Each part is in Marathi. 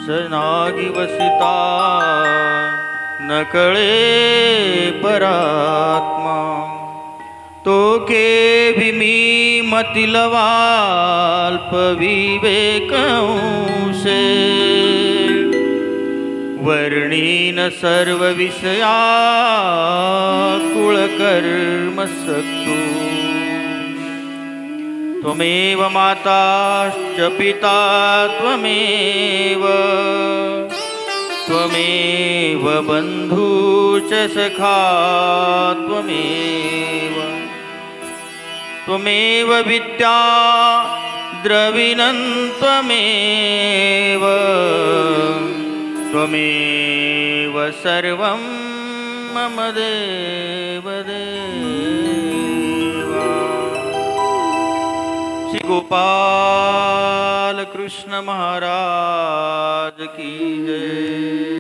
सनागी वसिता न कळे परात्मा, तो के विमी मतिलवाल्प विवेकंसे, वर्णीन सर्व विषया कुलकर्म सक्तो, त्वमेव माताश्च पिता त्वमेव, त्वमेव बन्धुश्च सखा त्वमेव, त्वमेव विद्या द्रविणं त्वमेव, त्वमेव सर्वं मम देव देवा। श्री गोपाल कृष्ण महाराज की जय।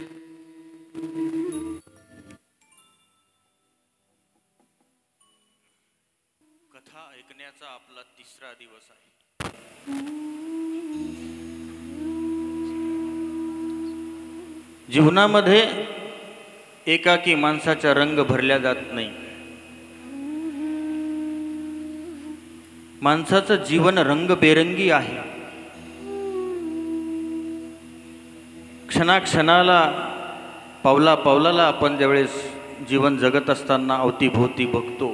कथा ऐकण्याचा आपला तिसरा दिवस आहे। जीवनामध्ये एकाकी माणसाचा रंग भरल्या जात नाही। माणसाचं जीवन रंगबेरंगी आहे। क्षणाक्षणाला पावला पावलाला आपण ज्यावेळेस जीवन जगत असताना अवतीभोवती बघतो,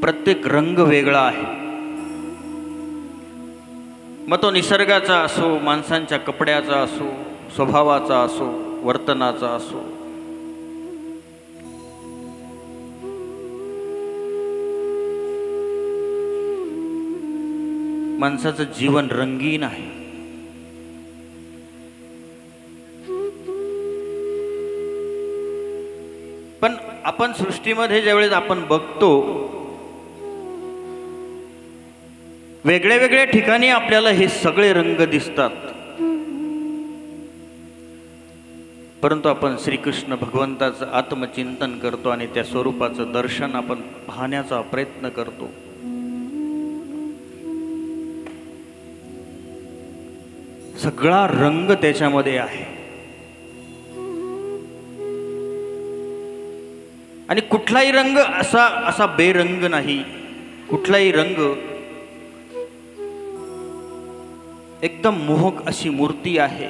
प्रत्येक रंग वेगळा आहे। मग तो निसर्गाचा असो, माणसांच्या कपड्याचा असो, स्वभावाचा असो, वर्तनाचा असो। माणसाचं जीवन रंगीन आहे। पण आपण सृष्टीमध्ये ज्यावेळेस आपण बघतो, वेगळ्या वेगळ्या ठिकाणी आपल्याला हे सगळे रंग दिसतात, परंतु आपण श्रीकृष्ण भगवंताचं आत्मचिंतन करतो आणि त्या स्वरूपाचं दर्शन आपण पाहण्याचा प्रयत्न करतो। सगळा रंग त्याच्यामध्ये आहे आणि कुठलाही रंग असा बेरंग नाही। कुठलाही रंग एकदम मोहक अशी मूर्ती आहे।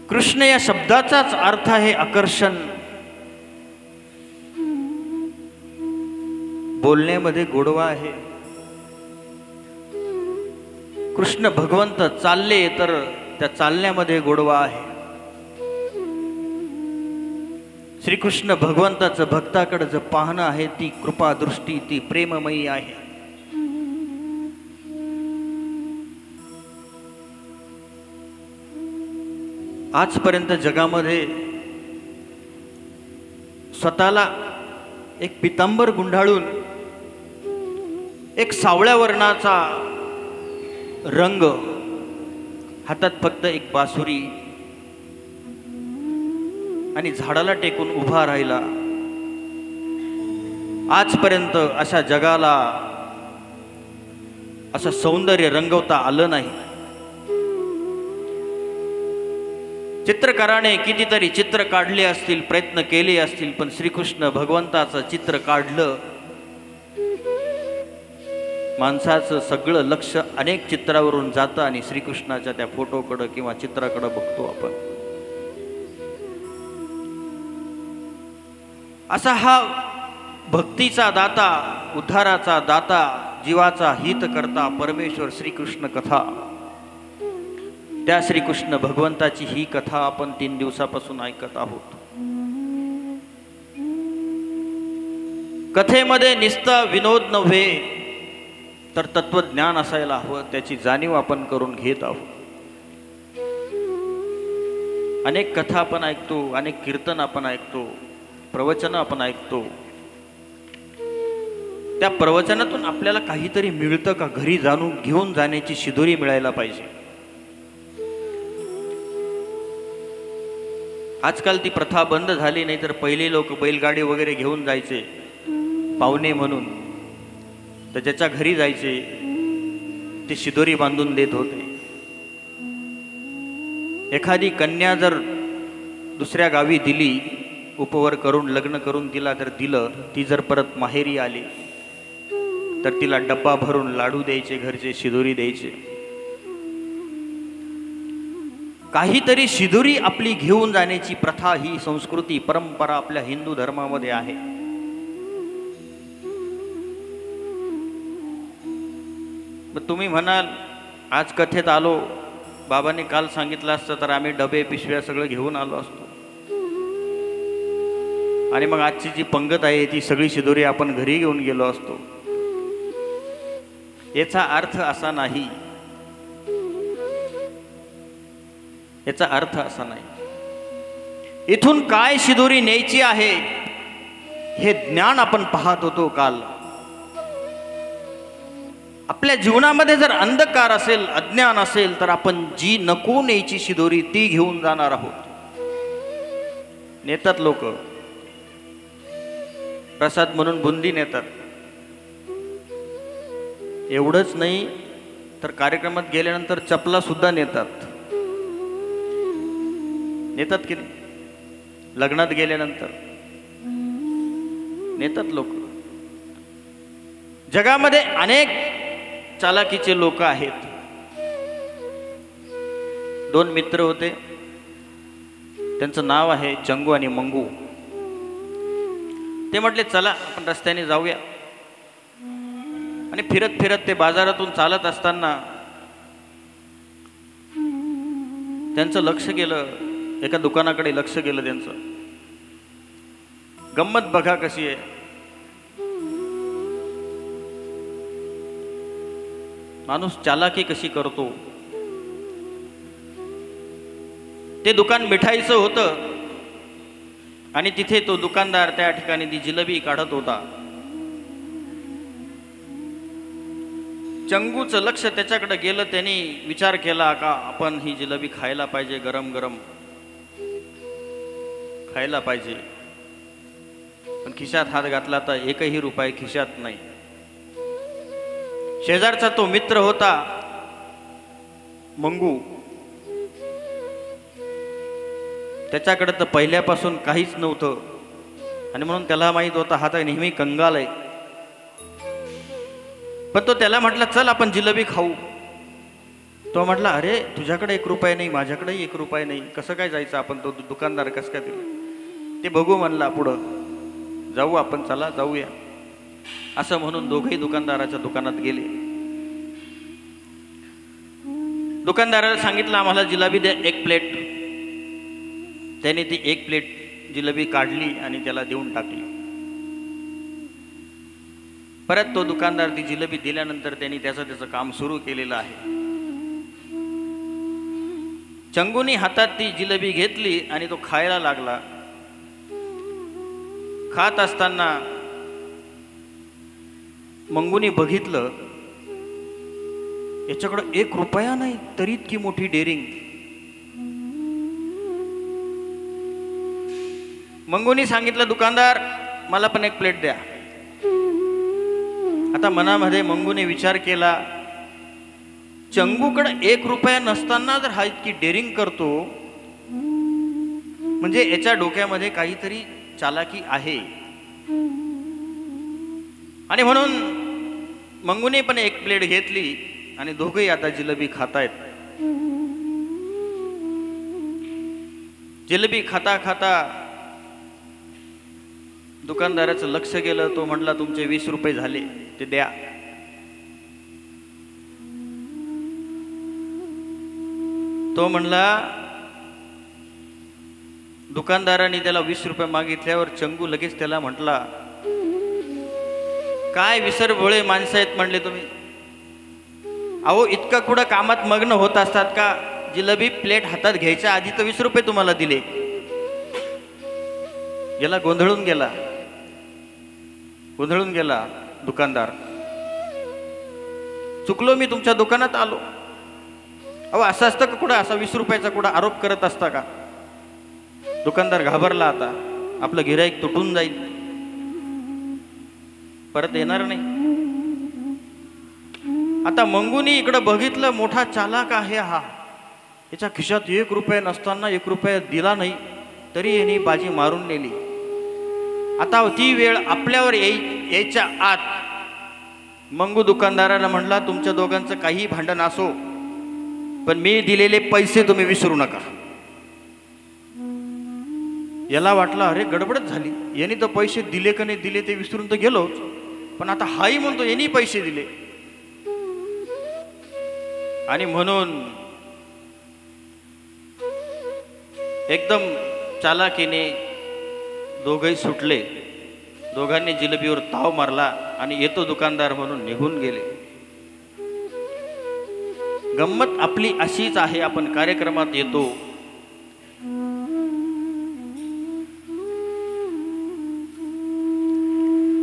कृष्ण या शब्दाचाच अर्थ आहे आकर्षण। बोलण्यामध्ये गोडवा आहे। कृष्ण भगवंत चालले तर त्या चालण्यामध्ये गोडवा आहे। श्रीकृष्ण भगवंताचं भक्ताकडे जे पाहणं आहे, ती कृपा दृष्टी, ती प्रेममयी आहे। आजपर्यंत जगामध्ये स्वतःला एक पितांबर गुंडाळून एक सावळ्या वर्णाचा रंग, हातात फक्त एक बासुरी आणि झाडाला टेकून उभा राहिला, आजपर्यंत अशा जगाला असं सौंदर्य रंगवता आलं नाही। चित्रकाराने कितीतरी चित्र काढले असतील, प्रयत्न केले असतील, पण श्रीकृष्ण भगवंताचं चित्र काढलं, माणसाचं सगळं लक्ष अनेक चित्रावरून जातं आणि श्रीकृष्णाच्या त्या फोटोकडं किंवा चित्राकडं बघतो आपण। असा हा भक्तीचा दाता, उद्धाराचा दाता, जीवाचा हित करता परमेश्वर श्रीकृष्ण कथा, त्या श्रीकृष्ण भगवंताची ही कथा आपण 3 दिवसापासून ऐकत आहोत। कथेमध्ये नुसता विनोद नव्हे तर तत्वज्ञान असायला हवं, त्याची जाणीव आपण करून घेत आहोत। अनेक कथा आपण ऐकतो, अनेक कीर्तन आपण ऐकतो, प्रवचन आपण ऐकतो। त्या प्रवचनातून आपल्याला काहीतरी मिळतं का? घरी जाणून घेऊन जाण्याची शिदोरी मिळायला पाहिजे। आजकाल ती प्रथा बंद झाली, नाही तर पहिले लोक बैलगाडी वगैरे घेऊन जायचे पाहुणे म्हणून, तर ज्याच्या घरी जायचे ते शिदोरी बांधून देत होते. एखादी कन्या जर दुसऱ्या गावी दिली, उपवर करून लग्न करून तिला जर दिलं, ती जर परत माहेरी आली तर तिला डब्बा भरून लाडू द्यायचे, घरचे शिदोरी द्यायचे. काहीतरी शिदोरी आपली घेऊन जाण्याची प्रथा, ही संस्कृती परंपरा आपल्या हिंदू धर्मामध्ये आहे. तुम्ही म्हणाल आज कथेत आलो, बाबांनी काल सांगितलं असतं तर आम्ही डबे पिशव्या सगळं घेऊन आलो असतो, आणि मग आजची जी पंगत आहे ती सगळी शिदोरी आपण घरी घेऊन गेलो असतो. याचा अर्थ असा नाही, याचा अर्थ असा नाही. इथून काय शिदोरी न्यायची आहे हे ज्ञान आपण पाहत होतो काल. आपल्या जीवनामध्ये जर अंधकार असेल, अज्ञान असेल, तर आपण जी नको न्यायची शिदोरी ती घेऊन जाणार आहोत. नेतात लोक, प्रसाद म्हणून बुंदी नेतात. एवढंच नाही तर कार्यक्रमात गेल्यानंतर चपला सुद्धा नेतात. नेतात की नाही? लग्नात गेल्यानंतर नेतात लोक. जगामध्ये अनेक चालाकीचे लोक आहेत. दोन मित्र होते, त्यांचं नाव आहे चंगू आणि मंगू. ते म्हटले चला आपण रस्त्याने जाऊया. आणि फिरत फिरत ते बाजारातून चालत असताना त्यांचं लक्ष गेलं, एका दुकानाकडे लक्ष गेलं त्यांचं. गंमत बघा कशी आहे. माणूस चालाकी कशी करतो. ते दुकान मिठाईचं होतं आणि तिथे तो दुकानदार त्या ठिकाणी ती जिलेबी काढत होता. चंगूचं लक्ष त्याच्याकडे गेलं. त्यांनी विचार केला का आपण ही जिलेबी खायला पाहिजे, गरम गरम खायला पाहिजे. पण खिशात हात घातला तर एकही रुपये खिशात नाही. शेजारचा तो मित्र होता मंगू, त्याच्याकडे तर पहिल्यापासून काहीच नव्हतं आणि म्हणून त्याला माहित होता हा तर नेहमी कंगाल आहे. पण तो त्याला म्हटला चल आपण जिलेबी खाऊ. तो म्हटला अरे तुझ्याकडे 1 रुपया नाही, माझ्याकडेही 1 रुपया नाही, कसं काय जायचं आपण. तो दुकानदार कसं काय दिलं. ते बघू म्हणला, पुढं जाऊ आपण, चला जाऊया. असं म्हणून दोघेही दुकानदाराच्या दुकानात गेले. दुकानदाराला सांगितलं आम्हाला जिलेबी द्या 1 प्लेट. त्याने ती 1 प्लेट जिलेबी काढली आणि त्याला देऊन टाकली. परत तो दुकानदार ती जिलेबी दिल्यानंतर त्यांनी त्याचं काम सुरू केलेलं आहे. चंगूनी हातात ती जिलेबी घेतली आणि तो खायला लागला. खात असताना मंगूनी बघितलं याच्याकडे 1 रुपया नाही, तरी इतकी मोठी डेअरिंग. मंगूनी सांगितलं दुकानदार मला पण 1 प्लेट द्या. आता मनामध्ये मंगूने विचार केला चंगूकडे 1 रुपया नसताना जर हा इतकी डेअरिंग करतो म्हणजे याच्या डोक्यामध्ये काहीतरी चालाकी आहे. आणि म्हणून मंगूने पण 1 प्लेट घेतली आणि दोघेही आता जिलेबी खातायत. जिलेबी खाता खाता दुकानदाराचं लक्ष गेलं. तो म्हटला तुमचे 20 रुपये झाले, ते द्या. तो म्हणला, दुकानदाराने त्याला 20 रुपये मागितल्यावर चंगू लगेच त्याला म्हटला काय विसरभोळे माणसं आहेत म्हणले तुम्ही. अहो इतकं कुठं कामात मग्न होत असतात का. जिलेबी प्लेट हातात घ्यायच्या आधी तर 20 रुपये तुम्हाला दिले. गेला गोंधळून गेला, गोंधळून गेला दुकानदार. चुकलो मी, तुमच्या दुकानात आलो. अहो असं असतं का कुठं, असा 20 रुपयाचा कुठं आरोप करत असता का. दुकानदार घाबरला. आता आपलं गिऱ्हाईक तुटून जाईल, परत येणार नाही. आता मंगूनी इकडं बघितलं, मोठा चालाक आहे हा, याच्या खिशात 1 रुपया नसताना 1 रुपया दिला नाही, तरी यांनी बाजी मारून नेली. आता ती वेळ आपल्यावर यायच्या आत मंगू दुकानदाराला म्हणला, तुमच्या दोघांचं काही भांडण असो, पण मी दिलेले पैसे तुम्ही विसरू नका. याला वाटलं अरे गडबडच झाली, यांनी तर पैसे दिले का नाही दिले ते विसरून तर गेलोच, पण आता हाही म्हणतो यांनी पैसे दिले. आणि म्हणून एकदम चालाकीने दोघंही सुटले. दोघांनी जिलेबीवर ताव मारला आणि येतो दुकानदार म्हणून निघून गेले. गंमत आपली अशीच आहे. आपण कार्यक्रमात येतो,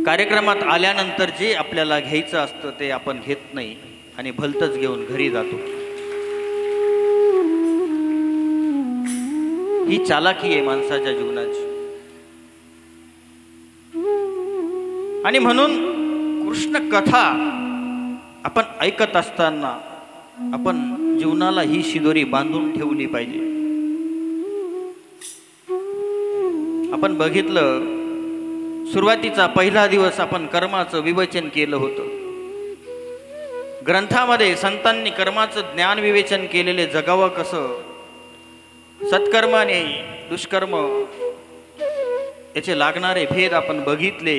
कार्यक्रमात आल्यानंतर जे आपल्याला घ्यायचं असतं ते आपण घेत नाही आणि भलतंच घेऊन घरी जातो. ही चालाकी आहे माणसाच्या जीवनाची. आणि म्हणून कृष्ण कथा आपण ऐकत असताना आपण जीवनाला ही शिदोरी बांधून ठेवली पाहिजे. आपण बघितलं, सुरुवातीचा पहिला दिवस आपण कर्माचं विवेचन केलं होतं. ग्रंथामध्ये संतांनी कर्माचं ज्ञान विवेचन केलेले जगावं कसं, सत्कर्म आणि दुष्कर्म याचे लागणारे भेद आपण बघितले.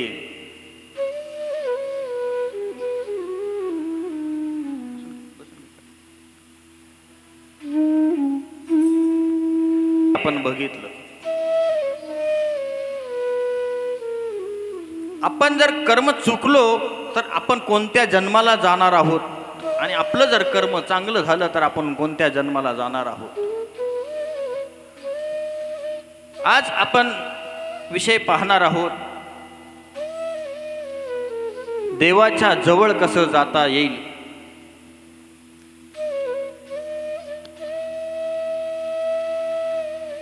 आपण बघितलं. आपण जर कर्म चुकलो तर आपण कोणत्या जन्माला जाणार आहोत, आणि आपलं जर कर्म चांगलं झालं तर आपण कोणत्या जन्माला जाणार आहोत. आज आपण विषय पाहणार आहोत, देवाच्या जवळ कसं जाता येईल.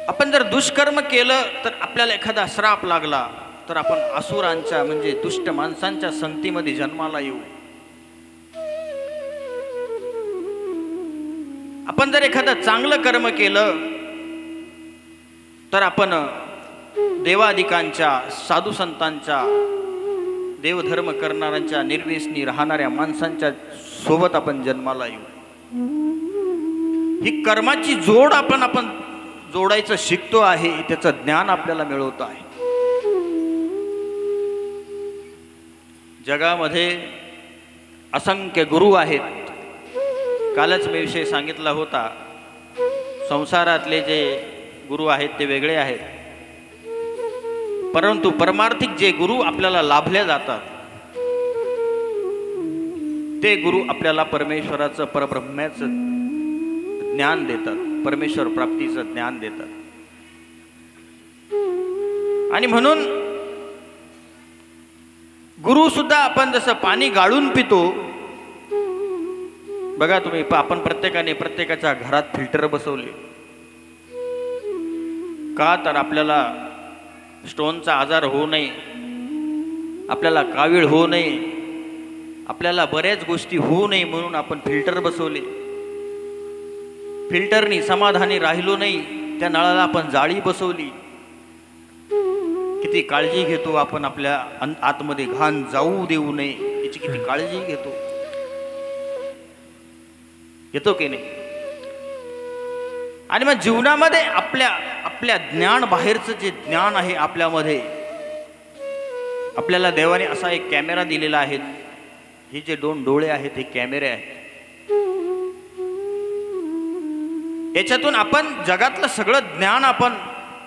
आपण जर दुष्कर्म केलं तर आपल्याला एखादा श्राप लागला तर आपण असुरांच्या म्हणजे दुष्ट माणसांच्या संगतीमध्ये जन्माला येऊ. आपण जर एखादं चांगलं कर्म केलं तर आपण देवादिकांच्या, साधू संतांच्या, देवधर्म करणाऱ्यांच्या, निर्व्यसनी राहणाऱ्या माणसांच्या सोबत आपण जन्माला येऊ. ही कर्माची जोड आपण जोडायचं शिकतो आहे, त्याचं ज्ञान आपल्याला मिळवत आहे. जगामध्ये असंख्य गुरु आहेत. कालच मी विषय सांगितला होता, संसारातले जे गुरु आहेत ते वेगळे आहेत, परंतु परमार्थिक जे गुरु आपल्याला लाभले जातात ते गुरु आपल्याला परमेश्वराचं, परब्रह्म्याचं ज्ञान देतात, परमेश्वर प्राप्तीचं ज्ञान देतात. आणि म्हणून गुरु सुद्धा आपण जसं पाणी गाळून पितो, बघा तुम्ही, आपण प्रत्येकाने प्रत्येकाच्या घरात फिल्टर बसवले का, तर आपल्याला स्टोनचा आजार होऊ नये, आपल्याला कावीळ होऊ नये, आपल्याला बऱ्याच गोष्टी होऊ नये म्हणून आपण फिल्टर बसवले. फिल्टरनी समाधानी राहिलो नाही, त्या नळाला आपण जाळी बसवली. किती काळजी घेतो आपण, आपल्या आतमध्ये घाण जाऊ देऊ नये याची किती काळजी घेतो की नाही. आणि मग जीवनामध्ये आपल्या ज्ञान बाहेरचं जे ज्ञान आहे आपल्यामध्ये, आपल्याला देवाने असा एक कॅमेरा दिलेला आहे. हे जे 2 डोळे आहेत हे कॅमेरे आहेत. याच्यातून आपण जगातलं सगळं ज्ञान आपण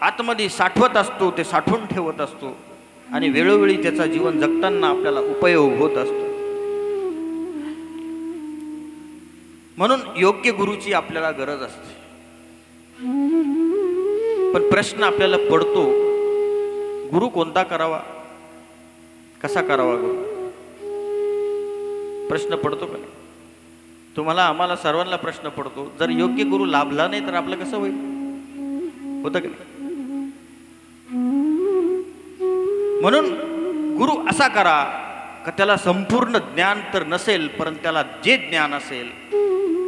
आतमध्ये साठवत असतो, ते साठवून ठेवत असतो आणि वेळोवेळी त्याचा जीवन जगताना आपल्याला उपयोग होत असतो. म्हणून योग्य गुरुची आपल्याला गरज असते. पण प्रश्न आपल्याला पडतो, गुरु कोणता करावा, कसा करावा गुरु, प्रश्न पडतो का? तुम्हाला, आम्हाला सर्वांना प्रश्न पडतो. जर योग्य गुरु लाभला नाही तर आपलं कसं होईल, होतं का? म्हणून गुरु असा करा का त्याला संपूर्ण ज्ञान तर नसेल, परंतु त्याला जे ज्ञान असेल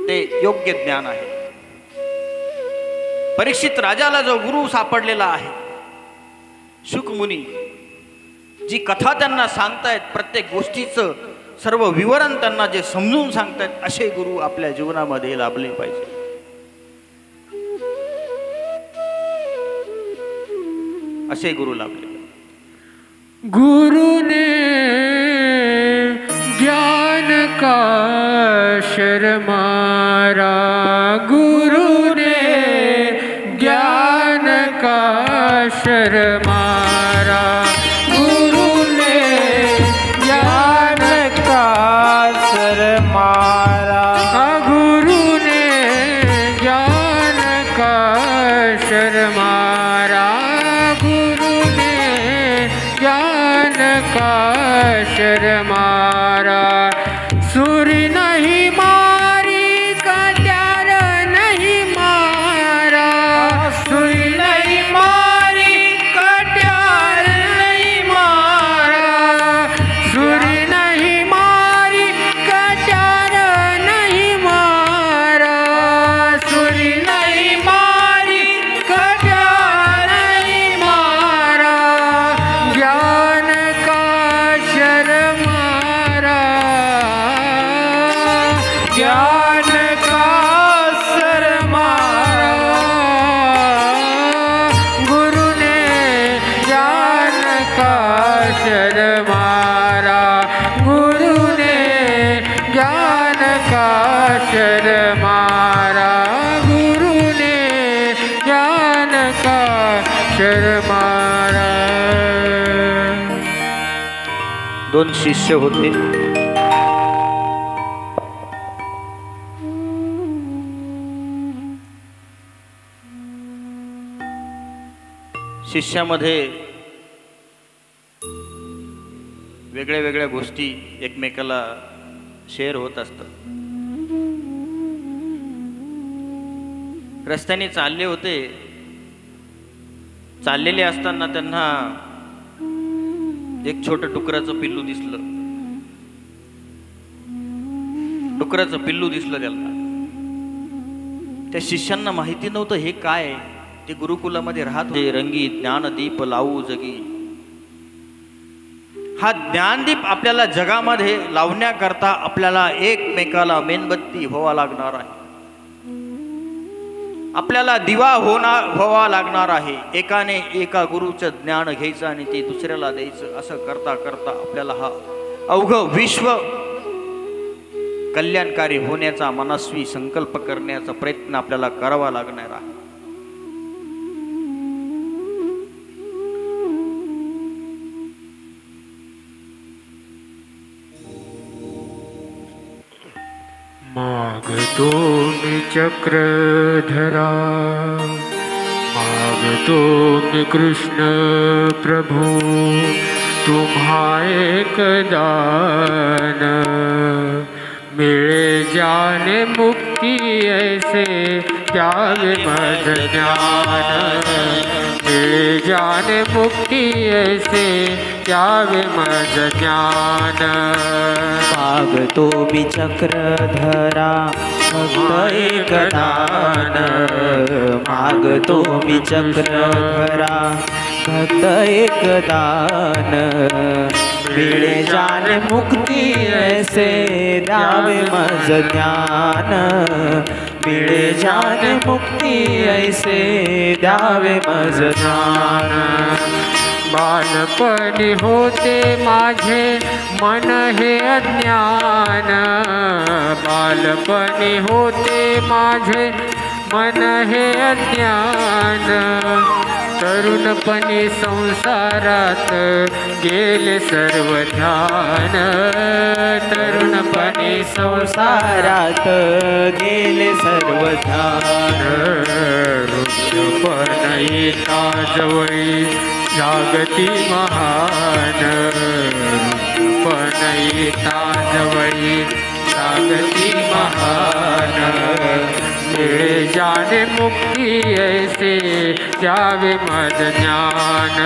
ते योग्य ज्ञान आहे. परीक्षित राजाला जो गुरु सापडलेला आहे, शुक मुनी, जी कथा त्यांना सांगतायत, प्रत्येक गोष्टीचं सर्व विवरण त्यांना जे समजून सांगतायत, असे गुरु आपल्या जीवनामध्ये लाभले पाहिजे. असे गुरु लाभले. गुरु ने ज्ञान का शर्मारा, गुरु ने ज्ञान का शर्मारा, गुरु ने ज्ञान का शर्मारा, गुरु ने ज्ञान का शर्मारा, गुरु ने ज्ञान का शर्मारा. सूर्य नहीं मारी कट्यार नहीं मारा, सूर्य नहीं मारी कट्यार नहीं मारा, सूर्य नहीं मारी कट्यार नहीं मारा, सूर्य नहीं मारी कट्यार नहीं मारा. ज्ञान का शर्मारा, ज्ञान का शर्मारा, गुरु ने ज्ञान का शर्मारा, गुरु ने ज्ञान का शर्मारा, गुरु ने ज्ञान का शर्मारा. दोन शिष्य होते. शिष्यामध्ये वेगळ्या वेगळ्या गोष्टी एकमेकाला शेअर होत असतात. रस्त्याने चालले होते. चाललेले असताना त्यांना एक छोटं डुकराचं पिल्लू दिसलं. डुकराचं पिल्लू दिसलं त्याला. त्या शिष्यांना माहिती नव्हतं हे काय. ते गुरुकुलामध्ये राहत होते. रंगी ज्ञानदीप लावू जगी. हा ज्ञानदीप आपल्याला जगामध्ये लावण्याकरता आपल्याला एकमेकाला मेणबत्ती व्हावा लागणार आहे. आपल्याला दिवा व्हावा लागणार आहे. एकाने एका गुरुचं ज्ञान घ्यायचं आणि ते दुसऱ्याला द्यायचं. असं करता करता आपल्याला हा अवघं विश्व कल्याणकारी होण्याचा मनस्वी संकल्प करण्याचा प्रयत्न आपल्याला करावा लागणार आहे. मागतो मी चक्रधरा, मागतो मी कृष्ण प्रभु, तुम्हा एक दान. मिळे जाने मुक्ति ऐसे त्यागे मद ज्ञान. मिळे जाने मुक्ति ऐसे त्यागे मद ज्ञान. मागतो मी चक्रधरा, फक्त एक दान. मागतो मी चक्रधरा, फक्त एक दान. मिळे जाने मुक्ती ऐसे द्यावे मज ज्ञान. मिळे जाने मुक्ती ऐसे द्यावे मज ज्ञान. बालपणी होते माझे मन हे अज्ञान. बालपणी होते माझे मन हे अज्ञान. तरुणपणी संसारात गेले सर्व ध्यान. तरुणपणी संसारात गेले सर्व ध्यान. वृद्धपण येता जवळी जागती महान. वृद्धपण येता जवळी जागती महान. मिळे जाने मुक्ती ऐसे द्यावे मद ज्ञान.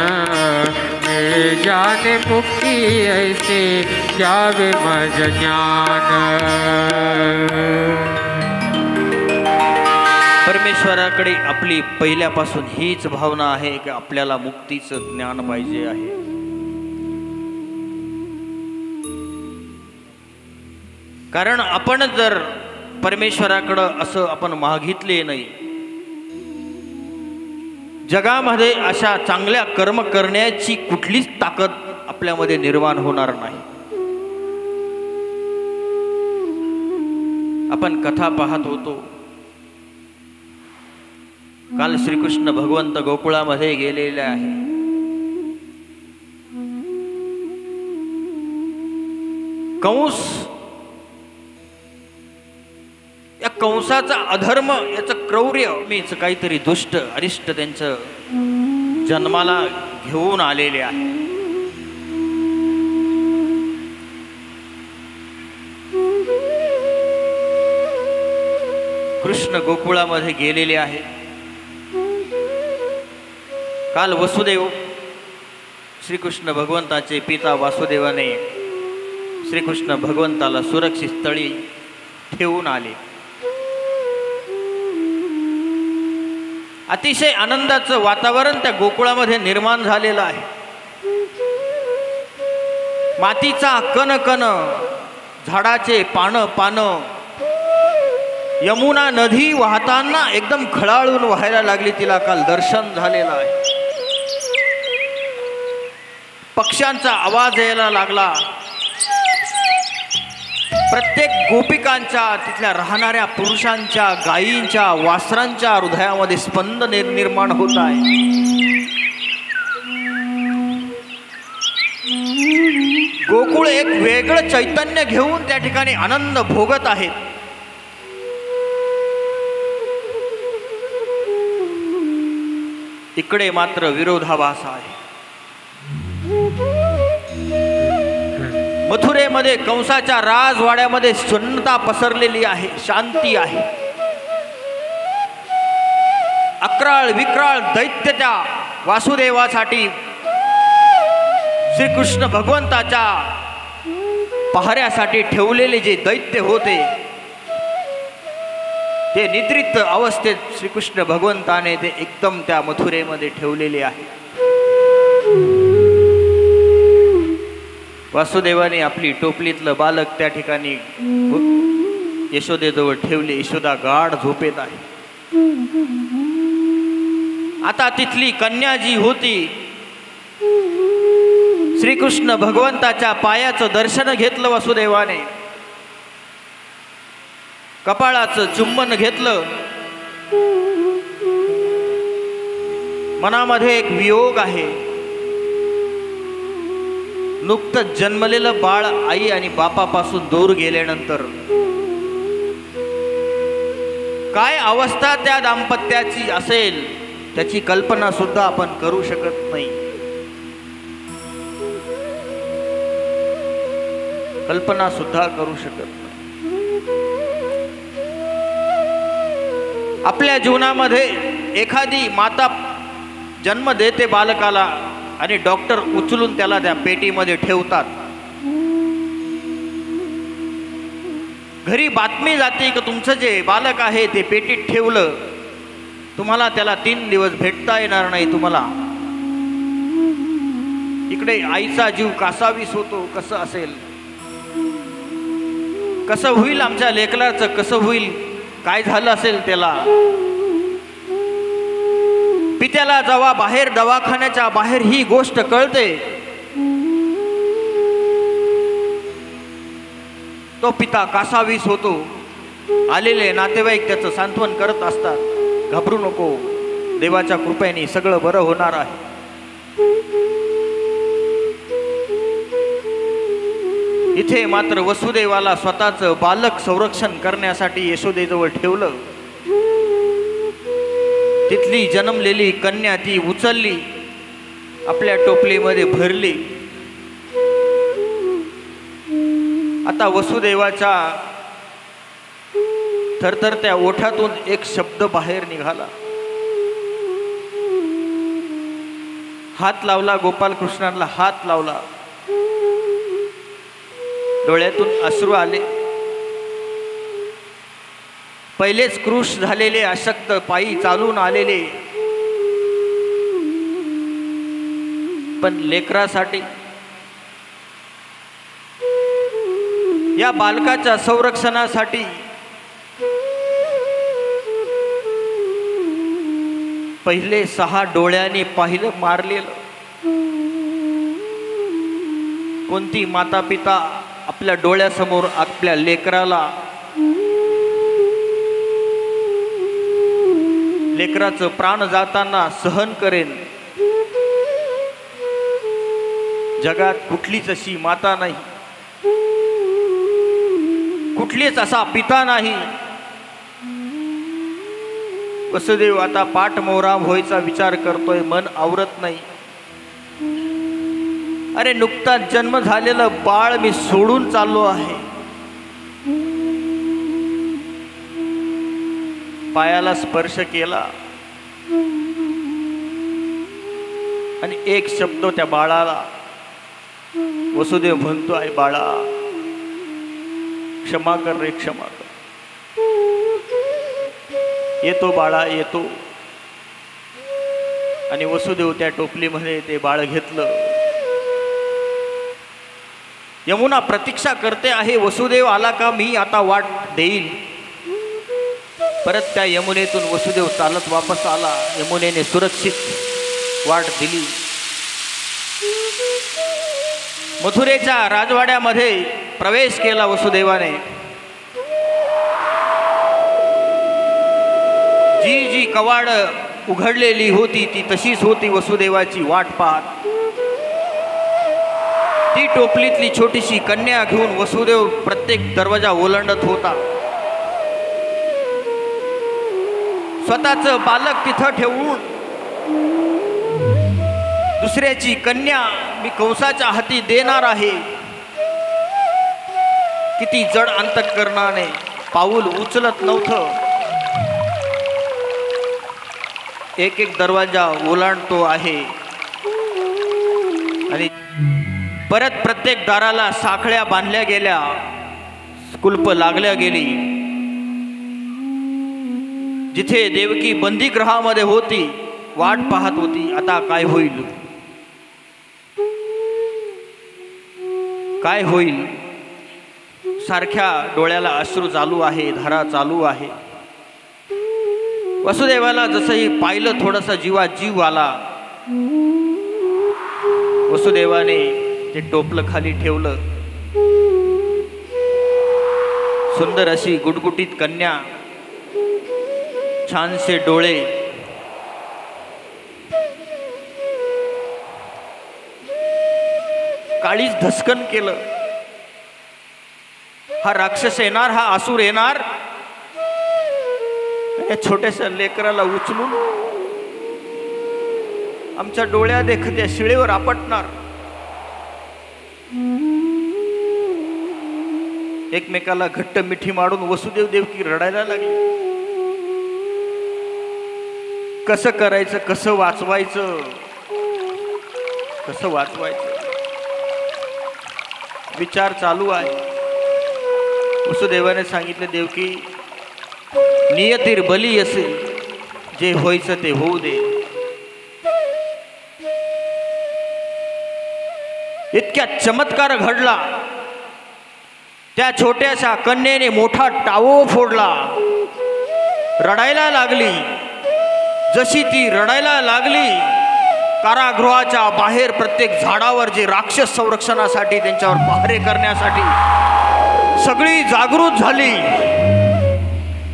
मिळे जाने मुक्ती ऐसे द्यावे मज ज्ञान. परमेश्वराकडे आपली पहिल्यापासून हीच भावना आहे की आपल्याला मुक्तीचं ज्ञान पाहिजे आहे. कारण आपण जर परमेश्वराकडं असं आपण मागितले नाही, जगामध्ये अशा चांगल्या कर्म करण्याची कुठलीच ताकद आपल्यामध्ये निर्माण होणार नाही. आपण कथा पाहत होतो, काल श्रीकृष्ण भगवंत गोकुळामध्ये गेलेले आहे. कंस, या कंसाचा अधर्म, याचं क्रौर्य, मीच काहीतरी दुष्ट अरिष्ट त्यांचं जन्माला घेऊन आलेले आहे. कृष्ण गोकुळामध्ये गेलेले आहे. काल वसुदेव, श्रीकृष्ण भगवंताचे पिता वासुदेवाने श्रीकृष्ण भगवंताला सुरक्षित स्थळी ठेवून आले. अतिशय आनंदाचं वातावरण त्या गोकुळामध्ये निर्माण झालेलं आहे. मातीचा कण कण, झाडाचे पानं पानं, यमुना नदी वाहताना एकदम खळाळून व्हायला लागली. तिला काल दर्शन झालेलं आहे. पक्ष्यांचा आवाज यायला लागला. प्रत्येक गोपिकांच्या, तिथल्या राहणाऱ्या पुरुषांच्या, गायींच्या, वासरांच्या हृदयामध्ये स्पंद निर्माण होत आहे. गोकुळ एक वेगळं चैतन्य घेऊन त्या ठिकाणी आनंद भोगत आहेत. इकडे मात्र विरोधाभास आहे. मथुरेमध्ये कंसाच्या राजवाड्यामध्ये शून्यता पसरलेली आहे, शांती आहे. अक्राळ विक्राळ दैत्य त्या वासुदेवासाठी श्रीकृष्ण भगवंताच्या पहाऱ्यासाठी ठेवलेले जे दैत्य होते, ते निद्रित अवस्थेत श्रीकृष्ण भगवंताने ते एकदम त्या मथुरेमध्ये ठेवलेले आहे. वासुदेवाने आपली टोपलीतलं बालक त्या ठिकाणी यशोदेजवळ ठेवले. यशोदा गाढ झोपेत आहे. आता तिथली कन्या जी होती, श्रीकृष्ण भगवंताच्या पायाचं दर्शन घेतलं वासुदेवाने, कपाळाचं चुंबन घेतलं. मनामध्ये एक वियोग आहे. नुकतंच जन्मलेलं बाळ आई आणि बापापासून दूर गेल्यानंतर काय अवस्था त्या दाम्पत्याची असेल, त्याची कल्पना सुद्धा आपण करू शकत नाही. कल्पना सुद्धा करू शकत नाही. आपल्या जीवनामध्ये एखादी माता जन्म देते बालकाला आणि डॉक्टर उचलून त्याला त्या पेटीमध्ये ठेवतात. घरी बातमी जाते की तुमचं जे बालक आहे ते पेटीत ठेवलं, तुम्हाला त्याला 3 दिवस भेटता येणार नाही. तुम्हाला इकडे आईचा जीव कासावीस होतो. कसं असेल, कसं होईल आमच्या लेकराचं, कसं होईल, काय झालं असेल त्याला. पित्याला जेव्हा बाहेर दवाखान्याच्या बाहेर ही गोष्ट कळते, तो पिता कासावीस होतो. आलेले नातेवाईक त्याचं सांत्वन करत असतात, घाबरू नको, देवाच्या कृपेने सगळं बरं होणार आहे. इथे मात्र वसुदेवाला स्वतःचं बालक संरक्षण करण्यासाठी यशोदेजवळ ठेवलं. तिथली जन्मलेली कन्या ती उचलली, आपल्या टोपलीमध्ये भरली. आता वसुदेवाच्या थरथरत्या ओठातून एक शब्द बाहेर निघाला. हात लावला, गोपालकृष्णांना हात लावला. डोळ्यातून अश्रू आले. पहिलेच क्रूश झालेले, अशक्त, पायी चालून आलेले, पण लेकरासाठी, या बालकाच्या संरक्षणासाठी पहिले 6 डोळ्यांनी पाहिलं मारलेलं. कोणती माता पिता आपल्या डोळ्यासमोर आपल्या लेकराला, लेकराचं प्राण जाताना सहन करेन? जगात कुठलीच अशी माता नाही, कुठलीच असा पिता नाही. वसुदेव आता पाठ मोहराम व्हायचा विचार करतोय, मन आवरत नाही. अरे नुकताच जन्म झालेलं बाळ मी सोडून चाललो आहे. पायाला स्पर्श केला आणि एक शब्द त्या बाळाला वसुदेव म्हणतो आहे, बाळा क्षमा कर रे, क्षमा कर. येतो बाळा, येतो. आणि वसुदेव त्या टोपलीमध्ये ते बाळ घेतलं. यमुना प्रतीक्षा करते आहे, वसुदेव आला का मी आता वाट देईल. परत त्या यमुनेतून वसुदेव चालत वापस आला. यमुनेने सुरक्षित वाट दिली. मथुरेच्या राजवाड्यामध्ये प्रवेश केला वसुदेवाने. जी जी कवाड उघडलेली होती ती तशीच होती वसुदेवाची वाट पाहत. ती टोपलीतली छोटीशी कन्या घेऊन वसुदेव प्रत्येक दरवाजा ओलांडत होता. स्वतःचं बालक तिथं ठेवून दुसऱ्याची कन्या मी कंसाच्या हाती देणार आहे. किती जड अंतःकरणाने पाऊल उचलत नव्हतं. एक एक दरवाजा ओलांडतो आहे आणि परत प्रत्येक दाराला साखळ्या बांधल्या गेल्या, कुलप लागल्या गेली. जिथे देवकी बंदीगृहामध्ये होती, वाट पाहत होती आता काय होईल, काय होईल. सारख्या डोळ्याला अश्रू चालू आहे, धारा चालू आहे. वसुदेवाला जसंही पाहिलं थोडासा जीवात जीव आला. वसुदेवाने ते टोपलं खाली ठेवलं. सुंदर अशी गुटगुटीत कन्या, छानसे डोळे, काळीच धस्कन केलं. हा राक्षस येणार, हा असुर येणार, या छोट्याशा लेकराला उचलून आमच्या डोळ्या देखत्या शिळेवर आपटणार. एकमेकाला घट्ट मिठी मारून वसुदेव देवकी रडायला लागली. कसं करायचं, कसं वाचवायचं, कसं वाचवायचं विचार चालू आहे. वसुदेवाने सांगितले, देवकी नियतीर बली असेल, जे व्हायचं ते होऊ दे. इतक्या चमत्कार घडला. त्या छोट्याशा कन्येने मोठा टावो फोडला. रडायला लागली. जशी ती रडायला लागली, कारागृहाच्या बाहेर प्रत्येक झाडावर जे राक्षस संरक्षणासाठी, त्यांच्यावर पहारे करण्यासाठी सगळी जागृत झाली.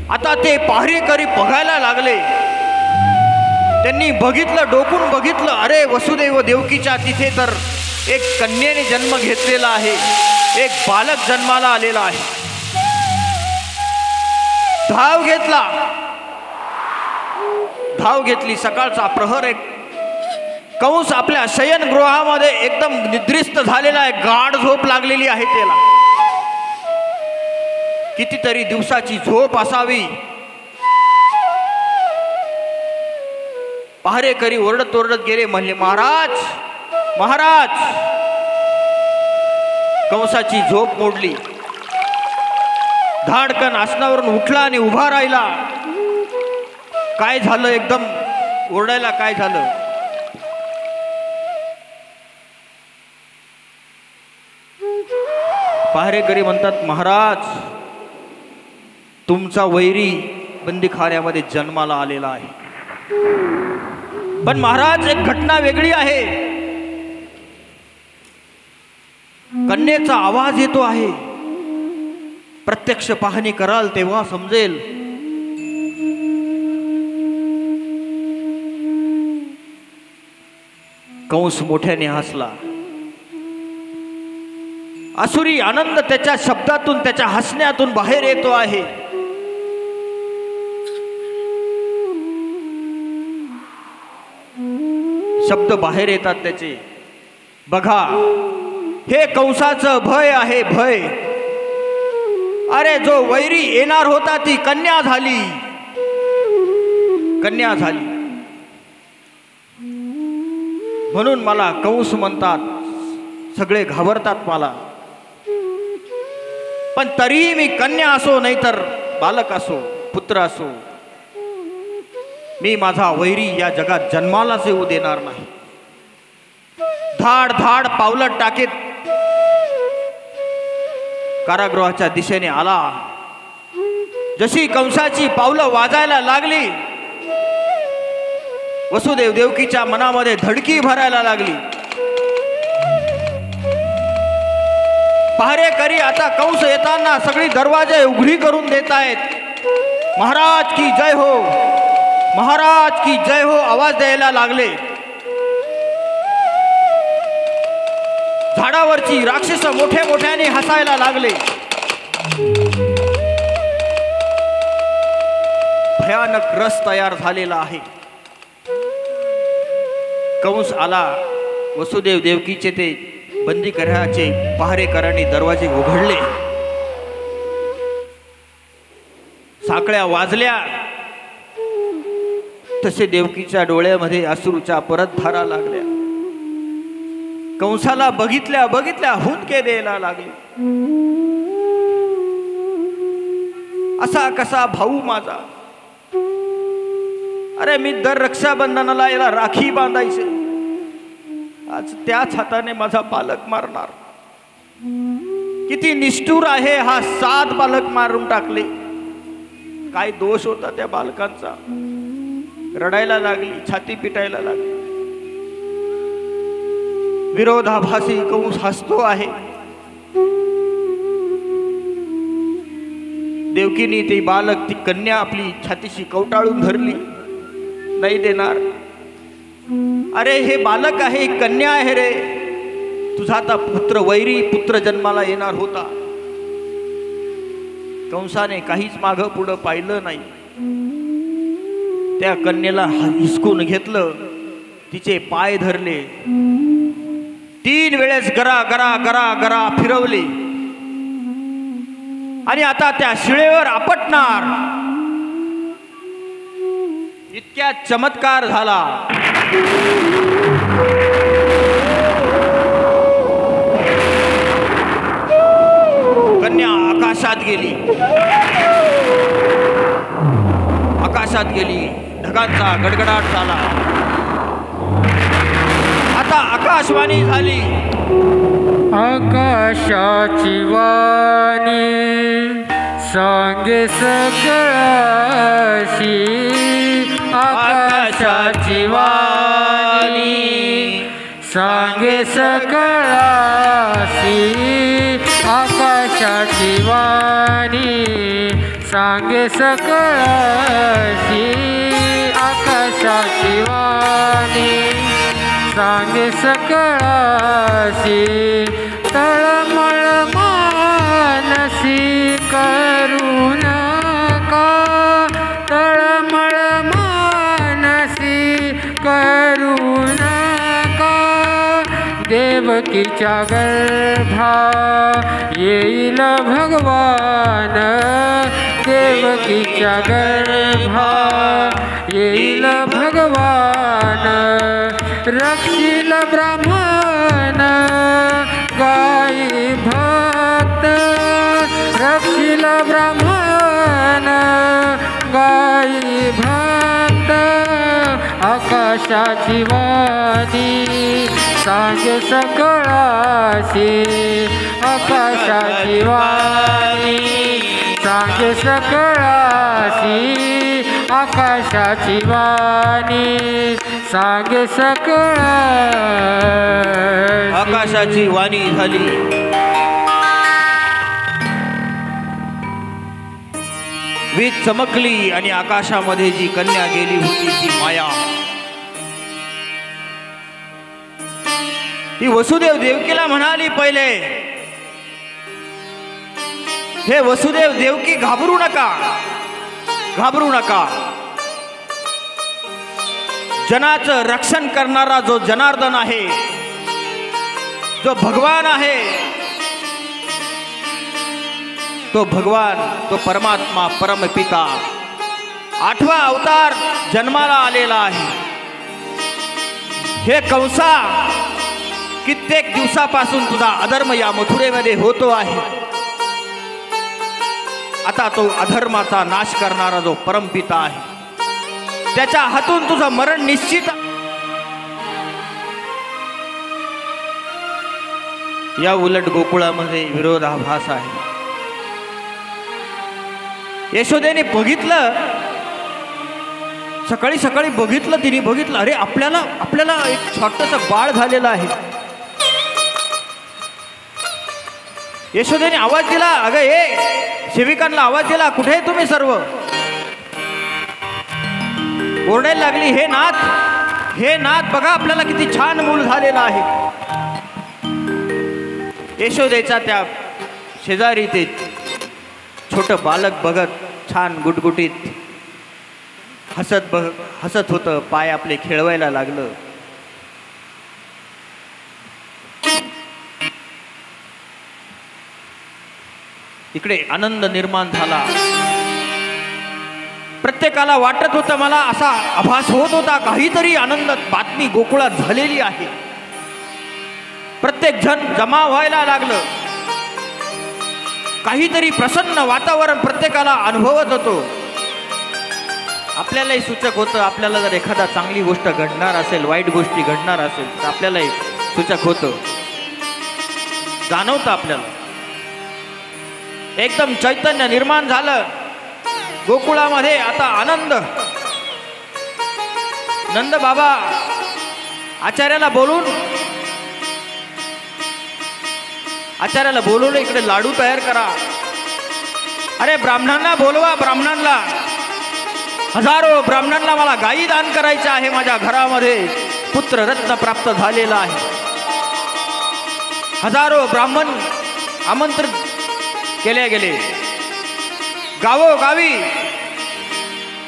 आता ते पहारेकरी बघायला लागले. त्यांनी बघितलं, डोकून बघितलं, अरे वसुदेव देवकीच्या तिथे तर एक कन्येने जन्म घेतलेला आहे, एक बालक जन्माला आलेला आहे. धाव घेतला, धाव घेतली. सकाळचा प्रहर. एक कंस आपल्या शयनगृहामध्ये एकदम निद्रिस्त झालेला आहे, गाढ झोप लागलेली आहे त्याला. कितीतरी दिवसाची झोप असावी. पहारेकरी ओरडत ओरडत गेले, म्हणले महाराज महाराज. कंसाची झोप मोडली, धाडकन आसनावरून उठला आणि उभा राहिला. काय झालं? एकदम ओरडायला काय झालं? पहारेकरी म्हणतात महाराज तुमचा वैरी बंदीखान्यामध्ये जन्माला आलेला आहे. पण महाराज एक घटना वेगळी आहे. कन्येचा आवाज येतो आहे. प्रत्यक्ष पाहणी कराल तेव्हा समजेल. कंस मोठ्याने हसला. आसुरी आनंद त्याच्या शब्दातून त्याच्या हसण्यातून बाहेर येतो आहे. शब्द बाहेर येतात त्याचे. बघा हे कंसाचं भय आहे, भय. अरे जो वैरी येणार होता ती कन्या झाली, कन्या झाली. म्हणून मला कंस म्हणतात, सगळे घाबरतात मला. पण तरीही मी कन्या असो नाहीतर बालक असो, पुत्र असो, मी माझा वैरी या जगात जन्मालाच येऊ देणार नाही. धाड धाड पावलं टाकीत कारागृहाच्या दिशेने आला. जशी कंसाची पावलं वाजायला लागली, वसुदेव देवकीच्या मनामध्ये धडकी भरायला लागली. पहारेकरी आता कंस येताना सगळी दरवाजे उघडी करून देत आहेत. महाराज की जय हो, महाराज की जय हो आवाज द्यायला लागले. झाडावरची राक्षस मोठे मोठ्याने हसायला लागले. भयानक रस तयार झालेला आहे. कंस आला. वसुदेव देवकीचे ते बंदी घराचे पहारेकरांनी दरवाजे उघडले. साखळ्या वाजल्या तसे देवकीच्या डोळ्यामध्ये अश्रूच्या परत धारा लागल्या. कंसाला बघितल्या बघितल्या हुंदके द्यायला लागले. असा कसा भाऊ माझा? अरे मी दर रक्षाबंधनाला याला राखी बांधायचे, आज त्याच हाताने माझा बालक मारणार. किती निष्ठुर आहे हा. 7 बालक मारून टाकले. काय दोष होता त्या बालकांचा? रडायला लागली, छाती पिटायला लागली. विरोधाभासी कंस हसतो आहे. देवकीने ती बालक, ती कन्या आपली छातीशी कवटाळून धरली. नाही देणार. अरे हे बालक आहे, कन्या आहे रे. तुझा आता पुत्र, वैरी पुत्र जन्माला येणार होता. कंसाने काहीच मागं पुढं पाहिलं नाही. त्या कन्येला हिसकून घेतलं, तिचे पाय धरले, 3 वेळेस गरा गरा गरा गरा फिरवली आणि आता त्या शिळेवर आपटणार. इतक्या चमत्कार झाला. कन्या आकाशात गेली, आकाशात गेली. ढगांचा गडगडाट झाला. आता आकाशवाणी झाली. आकाशाची वाणी सांगे सकळाशी, आकाशाची वाणी सांगे सकळाशी, आकाशाची वाणी सांगे सकळाशी, आकाशाची वाणी सांगे सकळाशी. तळमळ मानसी करू नका, तळमळ मानसी करू नका. देवकीच्या गर्भा येईल भगवान, देवकीच्या गर्भा येईल भगवान. रक्षिल ब्राह्मण गाई भक्त रक्षिल ब्राह्मण गाई भक्त आकाशाची वाणी सांगे सकळाशी आकाशाची वाणी सांगे सकळाशी आकाशाची वाणी सांगे सकळाशी आकाशाची वाणी झाली वीज चमकली आणि आकाशामध्ये जी कन्या गेली होती ती माया ती वसुदेव देवकीला म्हणाली पहिले हे वसुदेव देवकी घाबरू नका घाबरू नका जनाचं रक्षण करणारा जो जनार्दन आहे जो भगवान आहे तो भगवान तो परमात्मा परमपिता 8वा अवतार जन्माला आलेला आहे हे कंसा कित्येक दिवसापासून तुझा अधर्म या मथुरेमध्ये होतो आहे आता तो अधर्माचा नाश करणारा जो परमपिता आहे त्याच्या हातून तुझं मरण निश्चित या उलट गोकुळामध्ये विरोधाभास आहे यशोदेने बघितलं सकाळी सकाळी बघितलं तिने बघितलं अरे आपल्याला एक छोटंसं बाळ झालेलं आहे यशोदेने आवाज दिला अगं हे सेविकांना आवाज दिला कुठे आहे तुम्ही सर्व ओरडायला लागली हे नाथ बघा आपल्याला किती छान मूल झालेलं आहे यशोदेचा त्या शेजारी ते छोटं बालक बघत छान गुटगुटीत हसत होतं पाय आपले खेळवायला लागलं इकडे आनंद निर्माण झाला प्रत्येकाला वाटत होतं मला असा आभास होत होता काहीतरी आनंद बातमी गोकुळात झालेली आहे प्रत्येक जण जमा व्हायला लागलं काहीतरी प्रसन्न वातावरण प्रत्येकाला अनुभवत होतो आपल्यालाही सूचक होतं आपल्याला जर एखादा चांगली गोष्ट घडणार असेल वाईट गोष्टी घडणार असेल तर आपल्यालाही सूचक होतं जाणवतं आपल्याला एकदम चैतन्य निर्माण झालं गोकुळामध्ये आता आनंद नंद बाबा आचार्याला बोलून इकडे लाडू तयार करा अरे ब्राह्मणांना बोलवा ब्राह्मणांना हजारो ब्राह्मणांना मला गायी दान करायचं आहे माझ्या घरामध्ये पुत्र रत्न प्राप्त झालेला आहे हजारो ब्राह्मण आमंत्रित केले गेले गावोगावी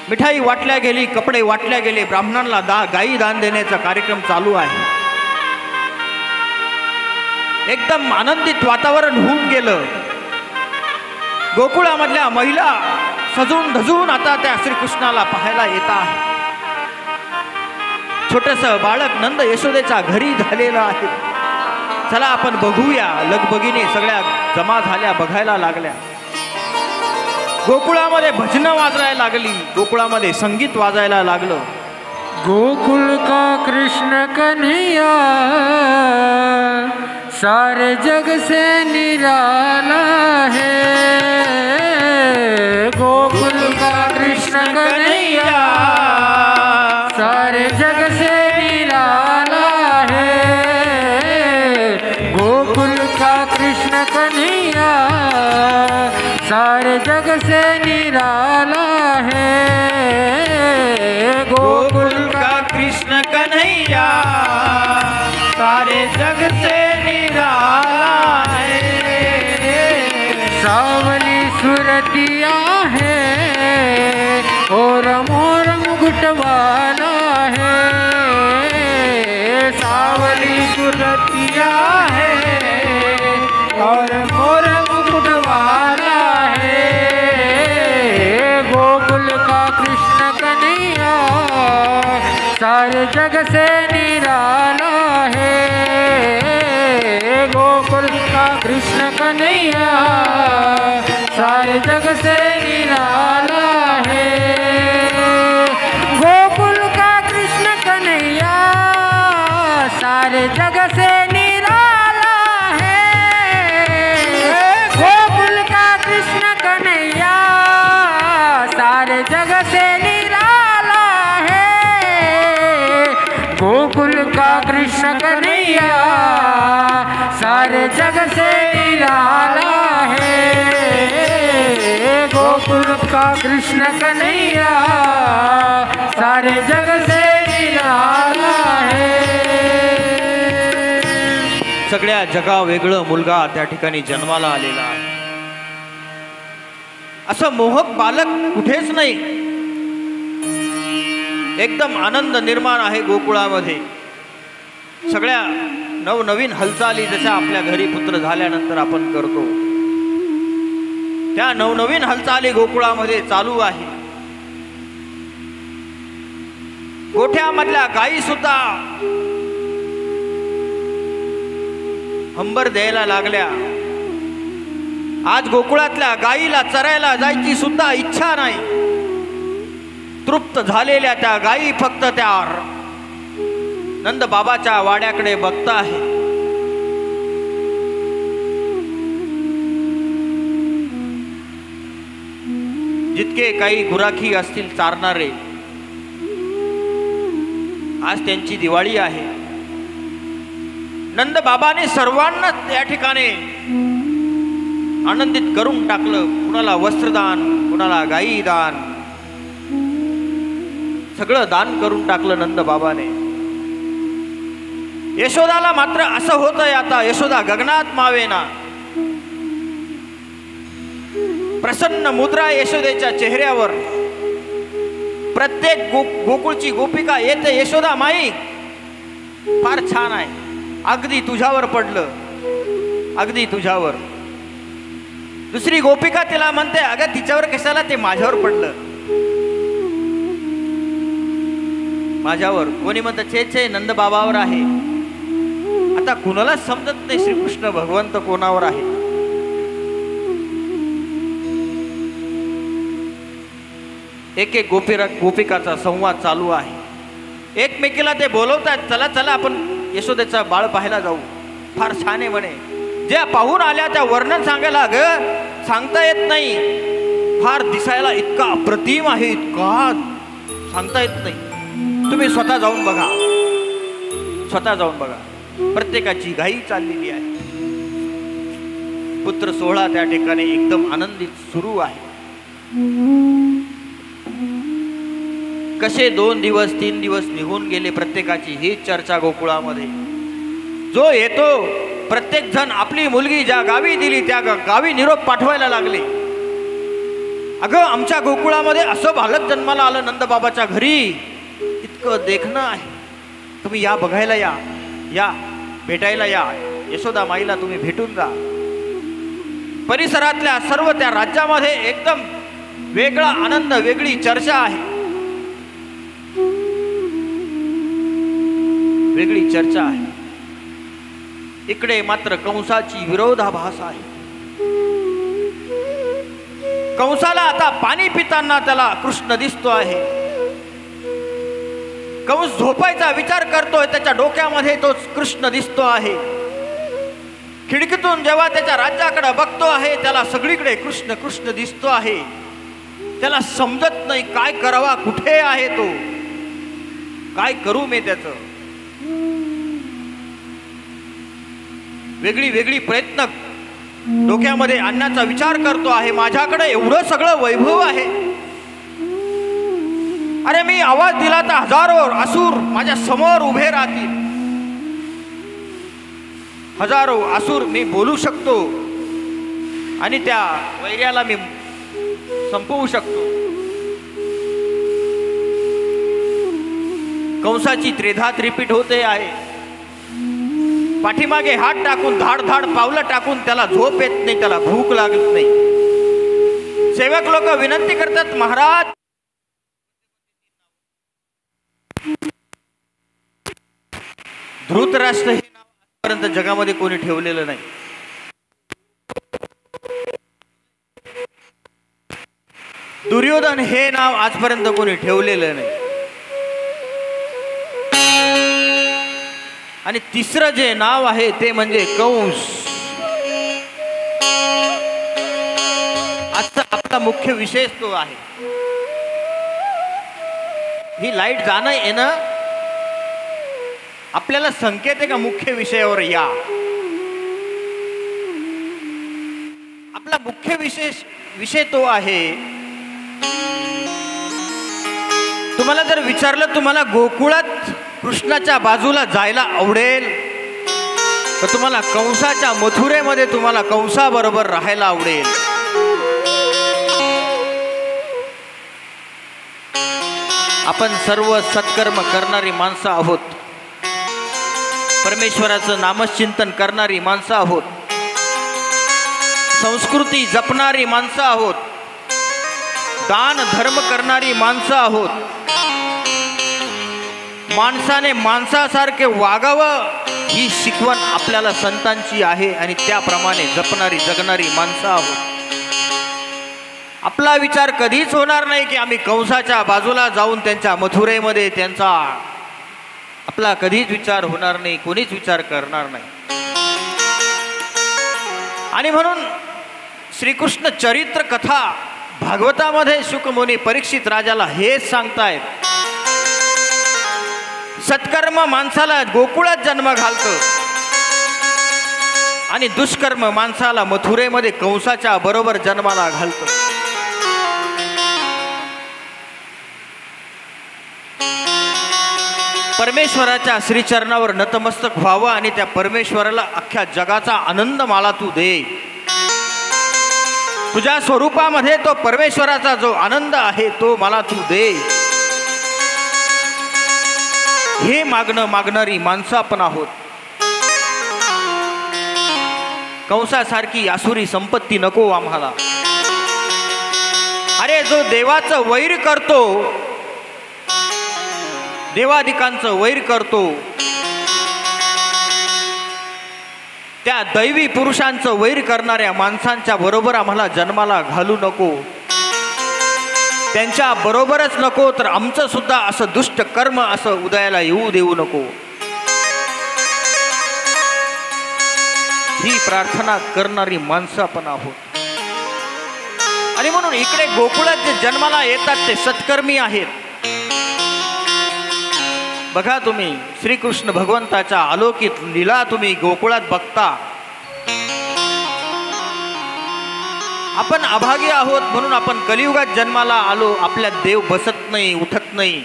मिठाई वाटल्या गेली कपडे वाटल्या गेले ब्राह्मणांना गायी दान देण्याचा कार्यक्रम चालू आहे एकदम आनंदित वातावरण होऊन गेलं गोकुळामधल्या महिला सजून धजून आता त्या श्रीकृष्णाला पाहायला येत आहे छोटंसं बाळक नंद यशोदेच्या घरी झालेलं आहे चला आपण बघूया लगबगीने सगळ्या जमा झाल्या बघायला लागल्या गोकुळामध्ये भजनं वाजायला लागली गोकुळामध्ये संगीत वाजायला लागलं गोकुल का कृष्ण कन्हैया सारे जग से निराला है गोकुल का कृष्ण कन्हैया सारे जग से निराला है गोकुल का कृष्ण कन्हैया सारे जग से निराला है गोकुल का कृष्ण कन्हैया सारे जग से निराला है सावली सुरतिया है और मोर मुकुट वाला है सावली सुरतिया है और मोर मुकुट वाला है गोकुल का कृष्ण कन्हैया सारे जग से निराला है। गोकुल का कृष्ण कन्हैया सारे जग से निराला है। गोकुल का कृष्ण कन्हैया सारे जग से निराला है। गोकुल का कृष्ण कन्हैया सारे जग से निराला है। गोकुल का कृष्ण कन्हैया सारे जग से निराला है। गोकुल का कृष्ण कन्हैया सारे जग से निराला है। सगळ्या जगा वेगळं मुलगा त्या ठिकाणी जन्माला आलेला आहे। असं मोहक बालक कुठेच नाही। एकदम आनंद निर्माण आहे गोकुळामध्ये। सगळ्या नवनवीन हालचाली जशा आपल्या घरी पुत्र झाल्यानंतर आपण करतो त्या नवनवीन हालचाली गोकुळामध्ये चालू आहे। गोठ्यामधल्या गायी सुद्धा हंबर द्यायला लागल्या। आज गोकुळातल्या गायीला चरायला जायची सुद्धा इच्छा नाही। तृप्त झालेल्या त्या गायी फक्त त्या नंद बाबाच्या वाड्याकडे बघता आहे। जितके काही गुराखी असतील चारणारे, आज त्यांची दिवाळी आहे। नंद बाबाने सर्वांना त्या ठिकाणी आनंदित करून टाकलं। कुणाला वस्त्रदान, कुणाला गायी दान, सगळं दान करून टाकलं नंद बाबाने। यशोदाला मात्र असं होतंय आता यशोदा गगनात मावेना। प्रसन्न मुद्रा यशोदेच्या चेहऱ्यावर। प्रत्येक गोकुळची गोपिका येते, यशोदा माई फार छान आहे, अगदी तुझ्यावर पडलं, अगदी तुझ्यावर। दुसरी गोपिका तिला म्हणते, अगं तिच्यावर कशाला, ते माझ्यावर पडलं, माझ्यावर। कोणी म्हणतं छे छे नंद बाबावर आहे। आता कुणालाच समजत नाही श्रीकृष्ण भगवंत कोणावर आहे। एक एक गोपिकाचा संवाद चालू आहे। एकमेकीला ते बोलवतात, चला चला आपण यशोदेचा बाळ पाहायला जाऊ, फार छान आहे म्हणे। ज्या पाहून आल्या त्या वर्णन सांगायला ग सांगता येत नाही, फार दिसायला इतका अप्रतिम आहे, इतका सांगता येत नाही। तुम्ही स्वतः जाऊन बघा, स्वतः जाऊन बघा। प्रत्येकाची घाई चाललेली आहे। पुत्र सोहळा त्या ठिकाणी एकदम आनंदित सुरू आहे। कसे 2 दिवस 3 दिवस निघून गेले, प्रत्येकाची ही चर्चा गोकुळामध्ये। जो येतो प्रत्येक जण आपली मुलगी ज्या गावी दिली त्या गावी निरोप पाठवायला लागले। अगं आमच्या गोकुळामध्ये असं बालक जन्माला आलं नंदबाबाच्या घरी, इतकं देखणं आहे, तुम्ही या बघायला या, या भेटायला या, यशोदा माईला तुम्ही भेटून जा। परिसरातल्या सर्व त्या राज्यामध्ये एकदम वेगळा आनंद, वेगळी चर्चा आहे, वेगळी चर्चा आहे। इकडे मात्र कंसाची विरोधाभास आहे। कंसाला आता पाणी पिताना त्याला कृष्ण दिसतो आहे। कंस झोपायचा विचार करतोय, त्याच्या डोक्यामध्ये तो कृष्ण दिसतो आहे। खिडकीतून जेव्हा त्याच्या राज्याकडे बघतो आहे, त्याला सगळीकडे कृष्ण कृष्ण दिसतो आहे। त्याला समजत नाही काय करावा, कुठे आहे तो, काय करू मी त्याचं। वेगळी वेगळी प्रयत्न डोक्यामध्ये आणण्याचा विचार करतो आहे। माझ्याकडे एवढं सगळं वैभव आहे, अरे मी आवाज दिला तर हजारो असुर माझ्या समोर उभे राहतील, हजारो असुर मी बोलू शकतो आणि त्या वैर्याला मी संपवू शकतो। कंसाची त्रिधात रिपीट होते आहे। पाठीमागे हात टाकून धाड धाड पावलं टाकून त्याला झोप येत नाही, त्याला भूक लागत नाही। सेवक लोक विनंती करतात, महाराज धृतराष्ट्र हे नाव आजपर्यंत जगामध्ये कोणी ठेवलेलं नाही. दुर्योधन हे नाव आजपर्यंत कोणी ठेवलेलं नाही. आणि तिसरं जे नाव आहे ते म्हणजे कंस. आजचा आपला मुख्य विषय तो आहे. ही लाईट जाणं येणं आपल्याला संकेत आहे का मुख्य विषयावर या. आपला मुख्य विषय तो आहे. तुम्हाला जर विचारलं तुम्हाला गोकुळात कृष्णाच्या बाजूला जायला आवडेल तर तुम्हाला कंसाच्या मथुरेमध्ये तुम्हाला कंसाबरोबर राहायला आवडेल. आपण सर्व सत्कर्म करणारी माणसं आहोत. परमेश्वराचं नामचिंतन करणारी माणसं आहोत. संस्कृती जपणारी माणसं आहोत. दान धर्म करणारी माणसं आहोत. माणसाने माणसासारखे वागावं ही शिकवण आपल्याला संतांची आहे आणि त्याप्रमाणे जपणारी जगणारी माणसं आहोत. आपला विचार कधीच होणार नाही की आम्ही कंसाच्या बाजूला जाऊन त्यांच्या मथुरेमध्ये त्यांचा आपला कधीच विचार होणार नाही. कोणीच विचार करणार नाही. आणि म्हणून श्रीकृष्ण चरित्र कथा भागवतामध्ये शुकमुनी परीक्षित राजाला हेच सांगतायत. सत्कर्म माणसाला गोकुळात जन्म घालतं आणि दुष्कर्म माणसाला मथुरेमध्ये कंसाच्या बरोबर जन्माला घालतं. परमेश्वराच्या श्रीचरणावर नतमस्तक व्हावं आणि त्या परमेश्वराला अख्ख्या जगाचा आनंद मला तू दे. तुझ्या स्वरूपामध्ये तो परमेश्वराचा जो आनंद आहे तो मला तू दे. हे मागणारी माणसं आपण आहोत. कंसासारखी आसुरी संपत्ती नको आम्हाला. अरे जो देवाचं वैर करतो, देवादिकांचं वैर करतो, त्या दैवी पुरुषांचं वैर करणाऱ्या माणसांच्या बरोबर आम्हाला जन्माला घालू नको. त्यांच्या बरोबरच नको तर आमचं सुद्धा असं दुष्ट कर्म असं उदयाला येऊ देऊ नको. ही प्रार्थना करणारी माणसं आपण आहोत. आणि म्हणून इकडे गोकुळात जे जन्माला येतात ते सत्कर्मी आहेत. बघा तुम्ही श्रीकृष्ण भगवंताच्या अलौकिक लीला तुम्ही गोकुळात बघता. आपण अभागी आहोत म्हणून आपण कलियुगात जन्माला आलो. आपल्यात देव बसत नाही, उठत नाही.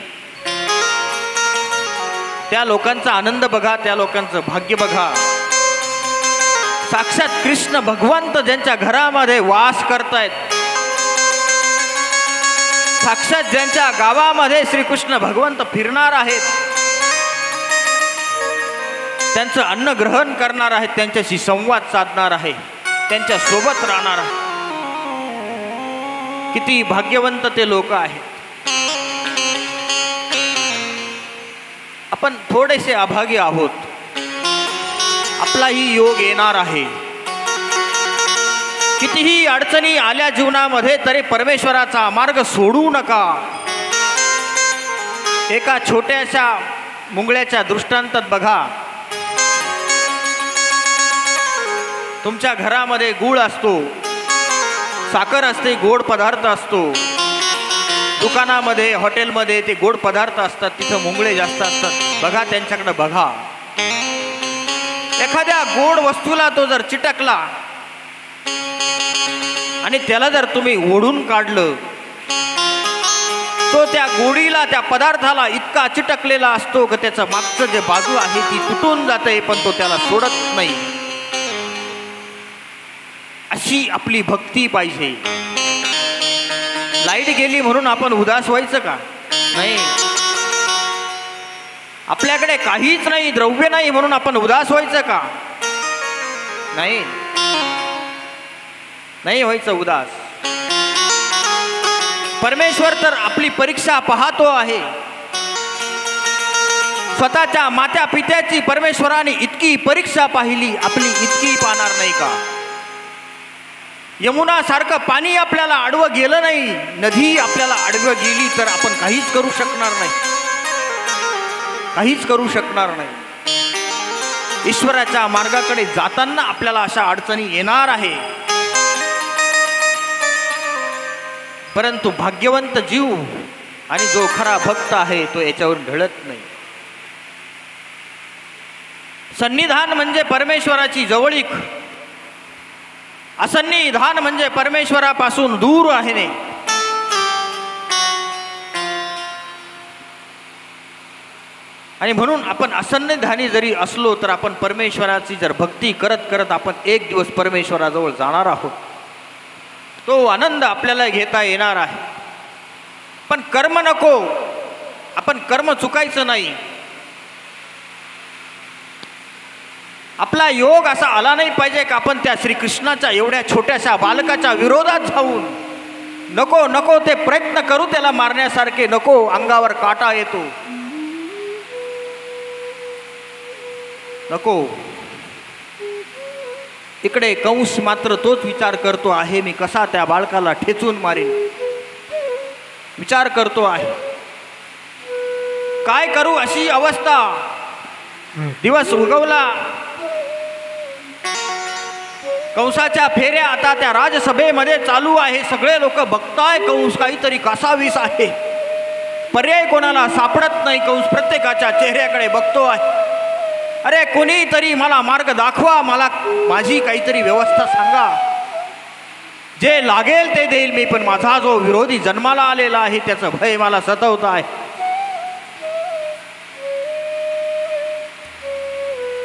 त्या लोकांचा आनंद बघा, त्या लोकांचं भाग्य बघा. साक्षात कृष्ण भगवंत ज्यांच्या घरामध्ये वास करतायत, साक्षात ज्यांच्या गावामध्ये श्रीकृष्ण भगवंत फिरणार आहेत, त्यांचं अन्न ग्रहण करणार आहेत, त्यांच्याशी संवाद साधणार आहे, त्यांच्या सोबत राहणार आहे. किती भाग्यवंत ते लोक आहेत. आपण थोडेसे अभागी आहोत. आपलाही योग येणार आहे. कितीही अडचणी आल्या जीवनामध्ये तरी परमेश्वराचा मार्ग सोडू नका. एका छोट्याशा मुंगळ्याच्या दृष्टांतात बघा. तुमच्या घरामध्ये गूळ असतो, साखर असते, गोड पदार्थ असतो. दुकानामध्ये हॉटेलमध्ये ते गोड पदार्थ असतात, तिथं मुंगळे जास्त असतात. बघा त्यांच्याकडे बघा. एखाद्या गोड वस्तूला तो जर चिटकला आणि त्याला जर तुम्ही ओढून काढलं तो त्या गोडीला त्या पदार्थाला इतका चिटकलेला असतो की त्याचं मागचं जे बाजू आहे ती तुटून जाते पण तो त्याला सोडत नाही. अशी आपली भक्ती पाहिजे. लाईट गेली म्हणून आपण उदास व्हायचं का? नाही. आपल्याकडे काहीच नाही, द्रव्य नाही म्हणून आपण उदास व्हायचं का? नाही. नाही व्हायचं उदास. परमेश्वर तर आपली परीक्षा पाहतो आहे. स्वतःच्या मात्या पित्याची परमेश्वराने इतकी परीक्षा पाहिली, आपली इतकी पाहणार नाही का? यमुना सारखं पाणी आपल्याला आडवं गेलं नाही, नदी आपल्याला आडवं गेली तर आपण काहीच करू शकणार नाही, काहीच करू शकणार नाही. ईश्वराच्या मार्गाकडे जाताना आपल्याला अशा अडचणी येणार आहे. परंतु भाग्यवंत जीव आणि जो खरा भक्त आहे तो याच्यावर ढळत नाही. सन्निधान म्हणजे परमेश्वराची जवळीक, असन्निधान म्हणजे परमेश्वरापासून दूर आहे. आणि म्हणून आपण असन्निधानी जरी असलो तर आपण परमेश्वराची जर भक्ती करत करत आपण एक दिवस परमेश्वराजवळ जाणार आहोत. तो आनंद आपल्याला घेता येणार आहे. पण कर्म नको, आपण कर्म चुकायचं नाही. आपला योग असा आला नाही पाहिजे का आपण त्या श्रीकृष्णाच्या एवढ्या छोट्याशा बालकाच्या विरोधात जाऊन नको नको ते प्रयत्न करू त्याला मारण्यासारखे, नको अंगावर काटा येतो, नको. इकडे कंस मात्र तोच विचार करतो आहे, मी कसा त्या बालकाला ठेचून मारेन, विचार करतो आहे. काय करू अशी अवस्था. दिवस उगवला, कंसाच्या फेऱ्या आता त्या राजसभेमध्ये चालू आहे. सगळे लोक बघताय कंस काहीतरी कासावीस आहे, पर्याय कोणाला सापडत नाही. कंस प्रत्येकाच्या चेहऱ्याकडे बघतो आहे. अरे कोणीतरी मला मार्ग दाखवा, मला माझी काहीतरी व्यवस्था सांगा, जे लागेल ते देईल मी, पण माझा जो विरोधी जन्माला आलेला आहे त्याचं भय मला सतवत आहे.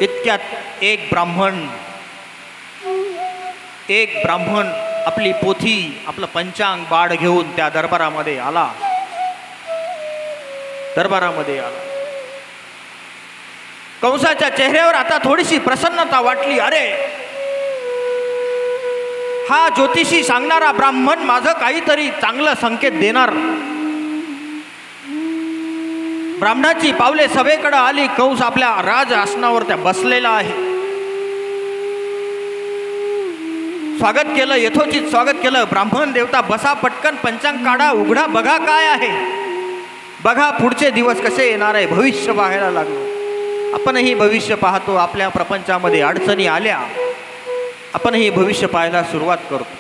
इतक्यात एक ब्राह्मण आपली पोथी, आपलं पंचांग बाळ घेऊन त्या दरबारामध्ये आला. कंसाच्या चेहऱ्यावर आता थोडीशी प्रसन्नता वाटली. अरे हा ज्योतिषी सांगणारा ब्राह्मण माझं काहीतरी चांगलं संकेत देणार. ब्राह्मणाची पावले सभेकडे आली. कंस आपल्या राज आसनावर त्या बसलेला आहे. स्वागत केलं, यथोचित स्वागत केलं. ब्राह्मण देवता बसा, पटकन पंचांग काढा, उघडा, बघा काय आहे, बघा पुढचे दिवस कसे येणार आहे. भविष्य पाहायला लागलो. आपणही भविष्य पाहतो. आपल्या प्रपंचामध्ये अडचणी आल्या, आपणही भविष्य पाहायला सुरुवात करतो.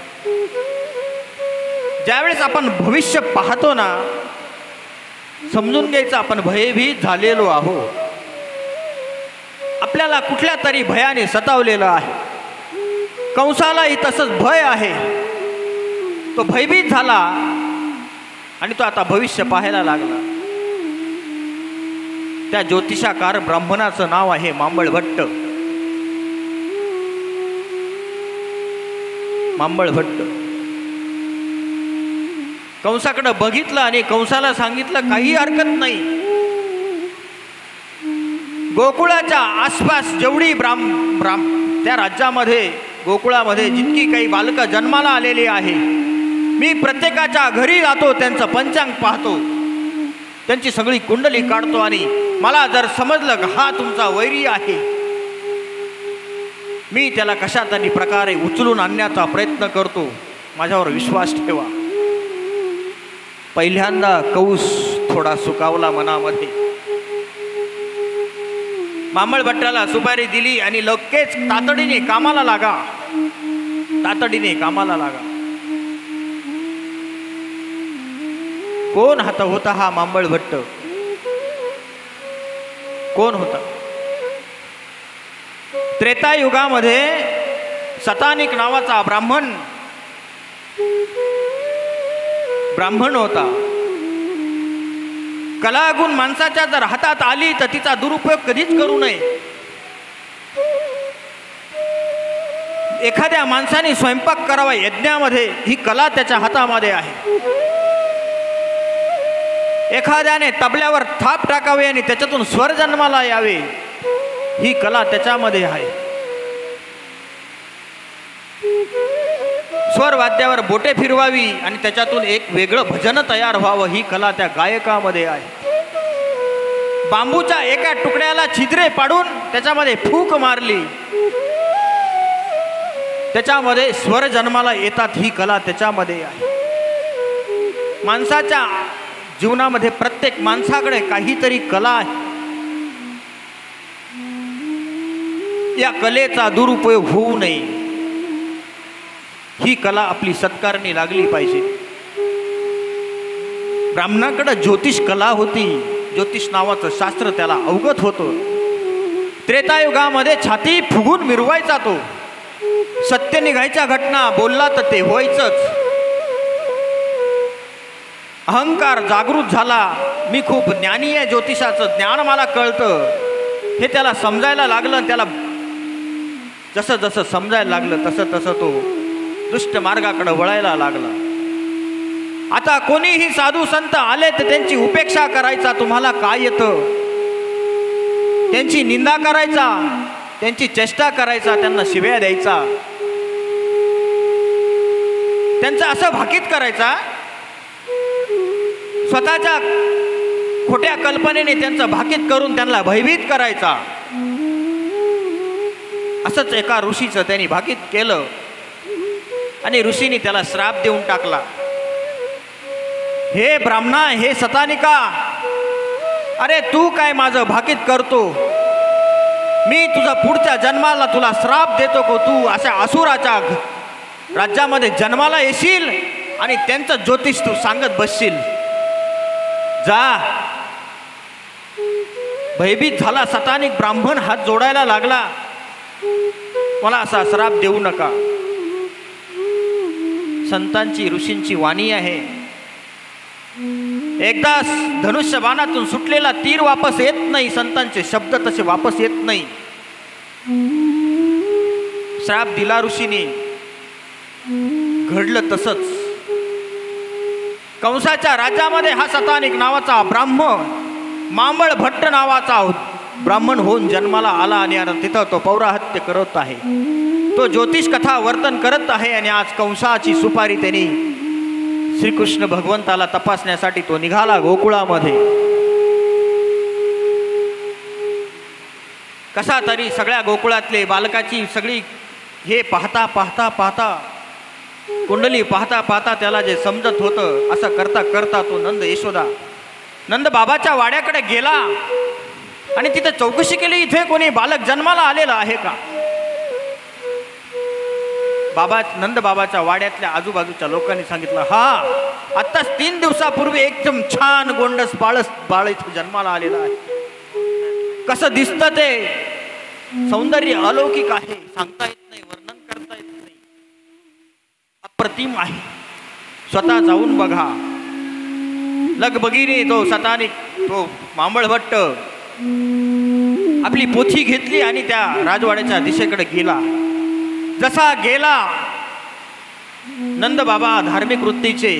ज्यावेळेस आपण भविष्य पाहतो ना, समजून घ्यायचं आपण भयभीत झालेलो आहोत. आपल्याला कुठल्या तरी भयाने सतावलेलं आहे. कंसालाही तसंच भय आहे. तो भयभीत झाला आणि तो आता भविष्य पाहायला लागला. त्या ज्योतिषाकार ब्राह्मणाचं नाव आहे मांबळभट्ट. कंसाकडे बघितलं आणि कंसाला सांगितलं काही हरकत नाही. गोकुळाच्या आसपास जेवढी त्या राज्यामध्ये, गोकुळामध्ये जितकी काही बालकं जन्माला आलेली आहे, मी प्रत्येकाच्या घरी जातो, त्यांचं पंचांग पाहतो, त्यांची सगळी कुंडली काढतो आणि मला जर समजलं की हा तुमचा वैरी आहे, मी त्याला कशा तरी प्रकारे उचलून आणण्याचा प्रयत्न करतो. माझ्यावर विश्वास ठेवा. पहिल्यांदा कंस थोडा सुकावला मनामध्ये. मांबळभट्टाला सुपारी दिली आणि लगेच तातडीने कामाला लागा. कोण होता हा मांबळभट्ट? कोण होता? त्रेतायुगामध्ये सतानिक नावाचा ब्राह्मण होता. कलागुण माणसाच्या जर हातात आली तर तिचा दुरुपयोग कधीच करू नये. एखाद्या माणसाने स्वयंपाक करावा यज्ञामध्ये, ही कला त्याच्या हातामध्ये आहे. एखाद्याने तबल्यावर थाप टाकावे आणि त्याच्यातून स्वर जन्माला यावे, ही कला त्याच्यामध्ये आहे. स्वर वाद्यावर बोटे फिरवावी आणि त्याच्यातून एक वेगळं भजन तयार व्हावं, ही कला त्या गायकामध्ये आहे. बांबूच्या एका तुकड्याला छिद्रे पाडून त्याच्यामध्ये फूक मारली, त्याच्यामध्ये स्वर जन्माला येतात. ही कला त्याच्यामध्ये आहे. माणसाच्या जीवनामध्ये प्रत्येक माणसाकडे काहीतरी कला आहे. या कलेचा दुरुपयोग होऊ नये, ही कला आपली सत्कारणी लागली पाहिजे. ब्राह्मणाकडे ज्योतिष कला होती. ज्योतिष नावाचं शास्त्र त्याला अवगत होतं. त्रेतायुगामध्ये छाती फुगून मिरवायचा तो. सत्य निघायच्या घटना बोलला तर ते व्हायचंच. अहंकार जागृत झाला. मी खूप ज्ञानी आहे, ज्योतिषाचं ज्ञान मला कळतं, हे त्याला समजायला लागलं. त्याला जसं जसं समजायला लागलं तसं तसं तो दुष्ट मार्गाकडे वळायला लागला. आता कोणीही साधू संत आले तर त्यांची उपेक्षा करायचा. तुम्हाला काय येतं? त्यांची निंदा करायचा, त्यांची चेष्टा करायचा, त्यांना शिव्या द्यायचा, त्यांचं असं भाकीत करायचा. स्वतःच्या खोट्या कल्पनेने त्यांचं भाकीत करून त्यांना भयभीत करायचा. असंच एका ऋषीचं त्यांनी भाकीत केलं आणि ऋषीने त्याला श्राप देऊन टाकला. हे ब्राह्मणा, हे सतानिका, अरे तू काय माझं भाकीत करतो? मी तुझा पुढच्या जन्माला तुला श्राप देतो को तू अशा असुराच्या राज्यामध्ये जन्माला येशील आणि त्यांचं ज्योतिष तू सांगत बसशील. जा. भयभीत झाला सतानिक ब्राह्मण, हात जोडायला लागला. मला असा श्राप देऊ नका. संतांची ऋषींची वाणी आहे. एकदा धनुष्यबाणातून सुटलेला तीर वापस येत नाही. संतांचे शब्द तसे वापस येत नाही. श्राप दिला ऋषीने, घडलं तसंच. कंसाच्या राज्यामध्ये हा सतानिक नावाचा ब्राह्मण, मांबळ भट्ट नावाचा ब्राह्मण होऊन जन्माला आला आणि तिथं तो पौराहत्य करत आहे. तो ज्योतिष कथा वर्तन करत आहे आणि आज कंसाची सुपारी त्यांनी श्रीकृष्ण भगवंताला तपासण्यासाठी तो निघाला गोकुळामध्ये. कसा तरी सगळ्या गोकुळातले बालकाची सगळी हे पाहता पाहता पाहता कुंडली पाहता पाहता त्याला जे समजत होतं असं करता करता तो नंद यशोदा नंद बाबाच्या वाड्याकडे गेला आणि तिथे चौकशी केली, इथे कोणी बालक जन्माला आलेला आहे का? नंद बाबाच्या वाड्यातल्या आजूबाजूच्या लोकांनी सांगितलं, हा आत्ताच 3 दिवसापूर्वी एकदम छान गोंडस बाळ इथे जन्माला आलेला आहे. कसं दिसतं ते, सौंदर्य अलौकिक आहे, सांगता येत नाही, वर्णन करता येत नाही, अप्रतिम आहे. स्वतः जाऊन बघा. लगबगीने तो सतानिक, तो मांबळ भट्ट आपली पोथी घेतली आणि त्या राजवाड्याच्या दिशेकडे गेला. जसा गेला, नंद बाबा धार्मिक वृत्तीचे,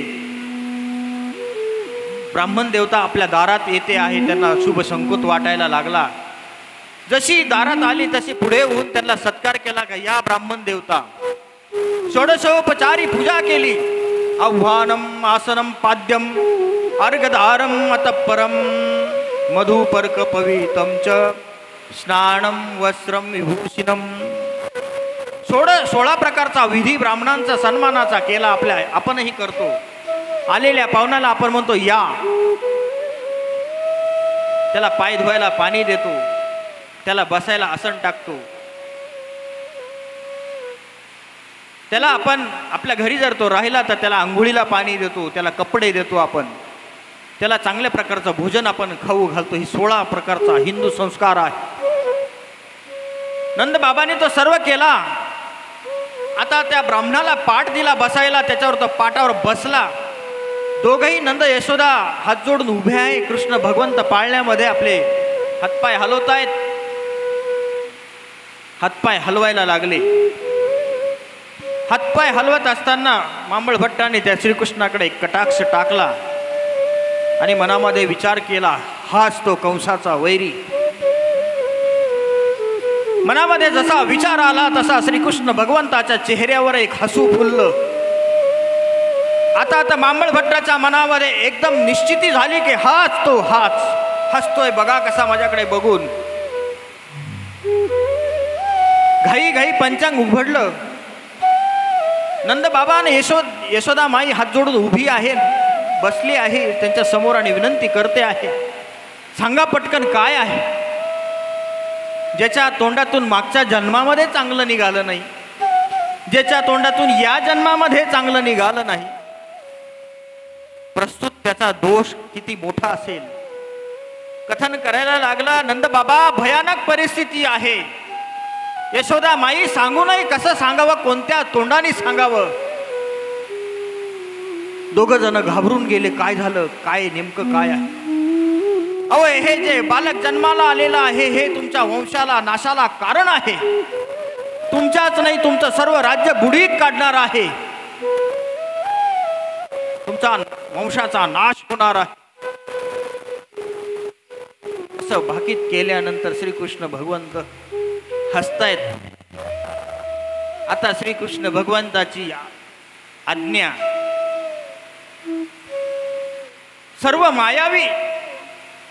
ब्राह्मण देवता आपल्या दारात येते आहे, त्यांना शुभ संकुत वाटायला लागला. जशी दारात आली तशी पुढे होऊन त्यांना सत्कार केला. का या ब्राह्मण देवता षोडशोपचारी पूजा केली. आव्हानम आसनम पाद्यम अर्घधारम अतःपरम मधुपर्क पवित्रम च स्नानम वस्त्रम विभूषिणम. 16 प्रकारचा विधी ब्राह्मणांचा सन्मानाचा केला. आपणही करतो. आलेल्या पाहुण्याला आपण म्हणतो या, त्याला पाय धुवायला पाणी देतो, त्याला बसायला आसन टाकतो, त्याला आपण आपल्या घरी जर तो राहिला तर त्याला आंघोळीला पाणी देतो, त्याला कपडे देतो, आपण त्याला चांगल्या प्रकारचं भोजन आपण खाऊ घालतो. ही 16 प्रकारचा हिंदू संस्कार आहे. नंद बाबाने तो सर्व केला. आता त्या ब्राह्मणाला पाठ दिला बसायला, त्याच्यावर तो पाटावर बसला. दोघही नंद यशोदा हात जोडून उभे आहे. कृष्ण भगवंत पाळण्यामध्ये आपले हातपाय हलवतायत. हातपाय हलवायला लागले. हातपाय हलवत असताना मांबळ भट्टाने त्या श्रीकृष्णाकडे एक कटाक्ष टाकला आणि मनामध्ये विचार केला, हाच तो कंसाचा वैरी. मनामध्ये जसा विचार आला तसा श्रीकृष्ण भगवंताच्या चेहऱ्यावर एक हसू फुललं. आता मांबळ भट्टाच्या मनामध्ये एकदम निश्चिती झाली की हाच तो, हाच हसतोय बघा कसा माझ्याकडे बघून. घाई घाई पंचांग उघडलं. नंद बाबा आणि यशोदा माई हात जोडून उभी आहे, बसली आहे त्यांच्या समोर आणि विनंती करते आहे, सांगा पटकन काय आहे. ज्याच्या तोंडातून मागच्या जन्मामध्ये चांगलं निघालं नाही, ज्याच्या तोंडातून या जन्मामध्ये चांगलं निघालं नाही, प्रस्तुत त्याचा दोष किती मोठा असेल. कथन करायला लागला. नंद बाबा, भयानक परिस्थिती आहे. यशोदा माई, सांगू नाही कसं सांगावं, कोणत्या तोंडाने सांगावं. दोघ जण घाबरून गेले. काय झालं, काय नेमकं काय आहे. अहो, हे जे बालक जन्माला आलेलं आहे हे तुमच्या वंशाला नाशाला कारण आहे. तुमच्याच नाही, तुमचं सर्व राज्य बुडीत काढणार आहे. तुमचा वंशाचा नाश होणार आहे. असं भाकीत केल्यानंतर श्रीकृष्ण भगवंत हसतायत. आता श्रीकृष्ण भगवंताची आज्ञा. सर्व मायावी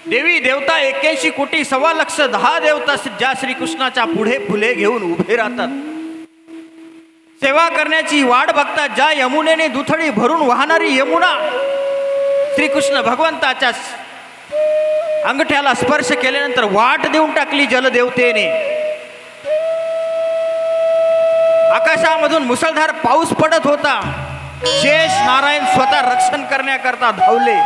देवी देवता 81 कोटी 1.25 देवता ज्या श्रीकृष्णाच्या पुढे फुले घेऊन उभे राहतात, सेवा करण्याची वाट बघतात. ज्या यमुनेने दुथडी भरून वाहणारी यमुना श्रीकृष्ण भगवंताच्या अंगठ्याला स्पर्श केल्यानंतर वाट देऊन टाकली जलदेवतेने. आकाशामधून मुसळधार पाऊस पडत होता. शेष नारायण स्वतः रक्षण करण्याकरता धावले.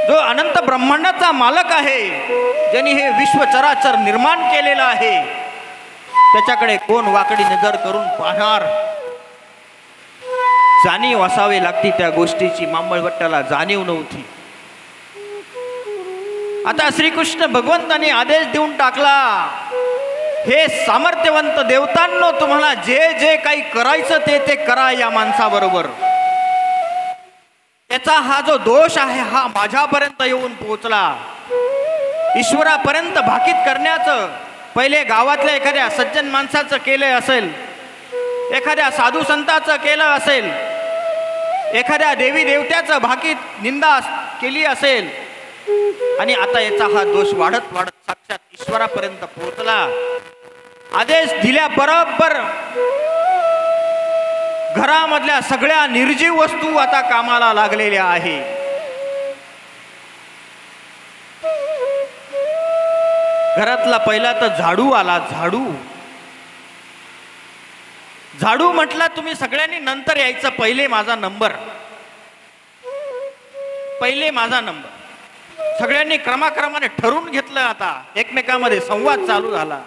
जो अनंत ब्रह्मांडाचा मालक आहे, ज्यांनी हे विश्व चराचर निर्माण केलेलं आहे, त्याच्याकडे कोण वाकडी नजर करून पाहणार. जाणीव असावी लागती त्या गोष्टीची. मांबळभट्टाला जाणीव नव्हती. आता श्रीकृष्ण भगवंतांनी आदेश देऊन टाकला, हे सामर्थ्यवंत देवतांनो, तुम्हाला जे जे काही करायचं ते करा या माणसाबरोबर. त्याचा हा जो दोष आहे हा माझ्यापर्यंत येऊन पोहोचला. ईश्वरापर्यंत भाकीत करण्याचं पहिले गावातल्या एखाद्या सज्जन माणसाचं केलं असेल, एखाद्या साधू संताचं केलं असेल, एखाद्या देवी देवत्याचं भाकीत निंदा केली असेल, आणि आता याचा हा दोष वाढत वाढत साक्षात ईश्वरापर्यंत पोहोचला. आदेश दिल्याबरोबर घरामधल्या सगळ्या निर्जीव वस्तू आता कामाला लागलेल्या आहे. घरातला पहिला तर झाडू आला. झाडू म्हटला तुम्ही सगळ्यांनी नंतर यायचं, पहिले माझा नंबर. सगळ्यांनी क्रमाक्रमाने ठरवून घेतलं. आता एकमेकांमध्ये संवाद चालू झाला.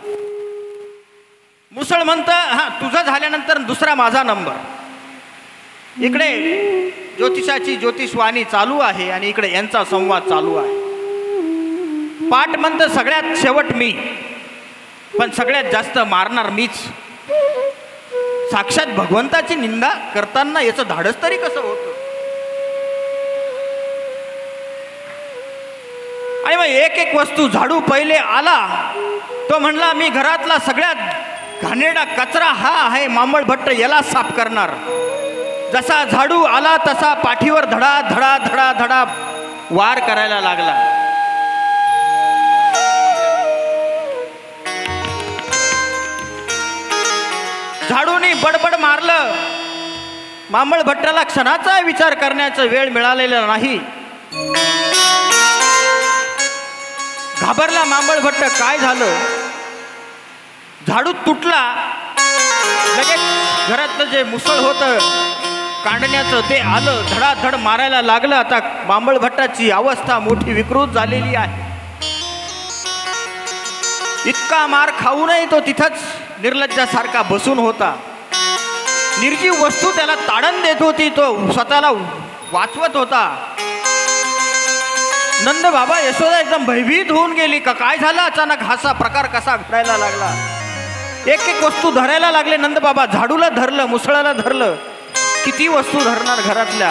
मुसळ म्हणतं, हा तुझं झाल्यानंतर दुसरा माझा नंबर. इकडे ज्योतिषाची ज्योतिषवाणी चालू आहे आणि इकडे यांचा संवाद चालू आहे. पाठ म्हणतं सगळ्यात शेवट मी, पण सगळ्यात जास्त मारणार मीच. साक्षात भगवंताची निंदा करताना याचं धाडस तरी कसं होतं. आणि मग एक एक वस्तू झाडू पहिले आला. तो म्हणला मी घरातला सगळ्यात घाणेरडा कचरा हा आहे मांबळभट्ट, याला साफ करणार. जसा झाडू आला तसा पाठीवर धडा धडा धडा धडा वार करायला लागला. झाडूने बडबड मारलं. मांबळभट्टाला क्षणाचा विचार करण्याचा वेळ मिळालेला नाही. घाबरला मांबळभट्ट, काय झालं. झाडू तुटला. लगेच घरातलं जे मुसळ होतं कांडण्याचं ते आलं, धडाधड मारायला लागलं. आता मांबळभट्टाची अवस्था मोठी विकृत झालेली आहे. इतका मार खाऊनही तो तिथंच निर्लज्जासारखा बसून होता. निर्जीव वस्तू त्याला ताडण देत होती, तो स्वतःला वाचवत होता. नंद बाबा यशोदा एकदम भयभीत होऊन गेली. काय झालं अचानक, हा प्रकार कसा घडायला लागला. एक एक वस्तू धरायला लागले. नंद बाबा झाडूला धरलं, मुसळाला धरलं. किती वस्तू धरणार घरातल्या.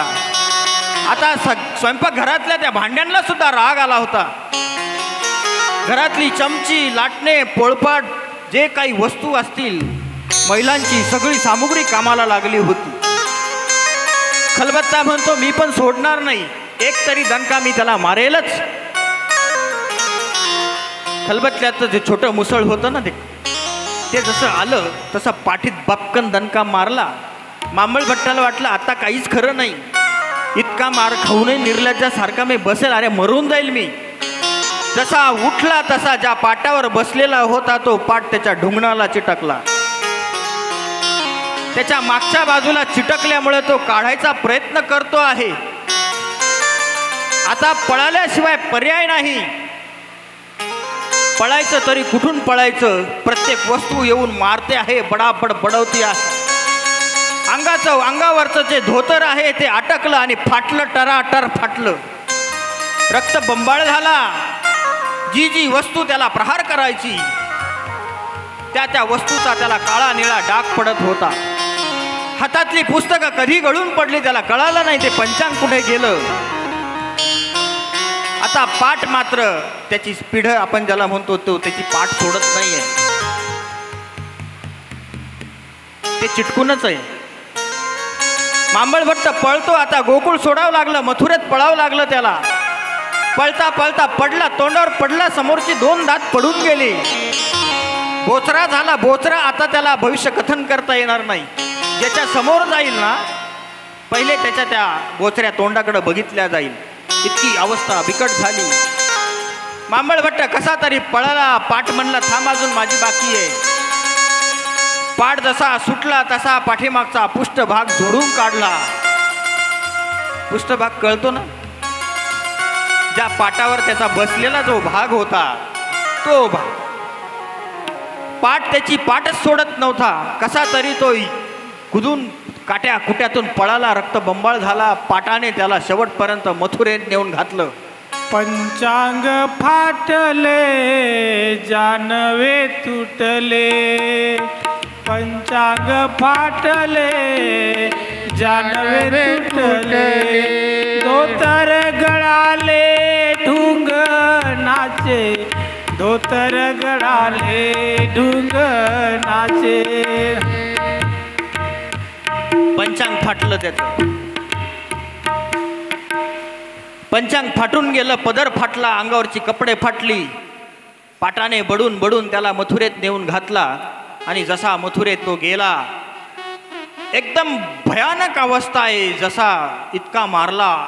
आता स्वयंपाक घरातल्या त्या भांड्यांना सुद्धा राग आला होता. घरातली चमची, लाटणे, पोळपाट जे काही वस्तू असतील महिलांची सगळी सामुग्री कामाला लागली होती. खलबत्ता म्हणतो मी पण सोडणार नाही. एक तरी दणका मी त्याला मारेलच. खलबतल्याचं जे छोटं मुसळ होतं ना ते जसं आलं तसं पाठीत बपकन दणका मारला. मांबळ भट्टाला वाटलं आता काहीच खरं नाही, इतका मार खाऊनही निर्लज्जासारखा मी बसेल, अरे मरून जाईल मी. जसा उठला तसा ज्या पाटावर बसलेला होता तो पाट त्याच्या ढुंगणाला चिटकला. त्याच्या मागच्या बाजूला चिटकल्यामुळे तो काढायचा प्रयत्न करतो आहे. आता पळाल्याशिवाय पर्याय नाही. पळायचं तरी कुठून पळायचं? प्रत्येक वस्तू येऊन मारते आहे, बडाबड बडवती आहे. अंगावरचं जे धोतर आहे ते अटकलं आणि फाटलं, टराटर फाटलं. रक्त बंबाळ झाला. जी वस्तू त्याला प्रहार करायची त्या वस्तूचा त्याला काळा निळा डाग पडत होता. हातातली पुस्तकं कधी गळून पडली त्याला कळालं नाही, ते पंचांग कुठे गेलं. आता पाठ मात्र त्याची स्पीड आपण ज्याला म्हणतो तो त्याची पाठ सोडत नाहीये, ते चिटकूनच आहे. मांबळभट्ट पळतो. आता गोकुळ सोडावं लागलं, मथुरेत पळावं लागलं त्याला. पळता पळता पडला, तोंडावर पडला, समोरची 2 दात पडून गेली. बोचरा झाला बोचरा. आता त्याला भविष्य कथन करता येणार नाही. ज्याच्या समोर जाईल ना पहिले त्याच्या त्या बोचऱ्या तोंडाकडे बघितल्या जाईल. इतकी अवस्था बिकट झाली. मांबळभट्ट कसा तरी पळाला. पाठ म्हणला थांब अजून माझी बाकी आहे. पाठ जसा सुटला तसा पाठीमागचा पृष्ठभाग जोडून काढला. पृष्ठभाग कळतो ना, ज्या पाटावर त्याचा बसलेला जो भाग होता तो भाग. पाठ त्याची पाठच सोडत नव्हता. कसा तरी तो कुदून काट्या कुट्यातून पळाला. रक्त बंबाळ झाला. पाटाने त्याला शेवटपर्यंत मथुरेत नेऊन घातलं. पंचांग फाटले जानवे तुटले, पंचांग फाटले जानवे तुटले, धोतर गळाले ढुंग नाचे, धोतर गळाले ढुंग नाचे. पंचांग फाटलं त्याचं. पंचांग फाटून गेलं. पदर फाटला, अंगावरची कपडे फाटली. पाटाने बडून बडून त्याला मथुरेत नेऊन घातला. आणि जसा मथुरेत तो गेला एकदम भयानक अवस्था आहे. जसा इतका मारला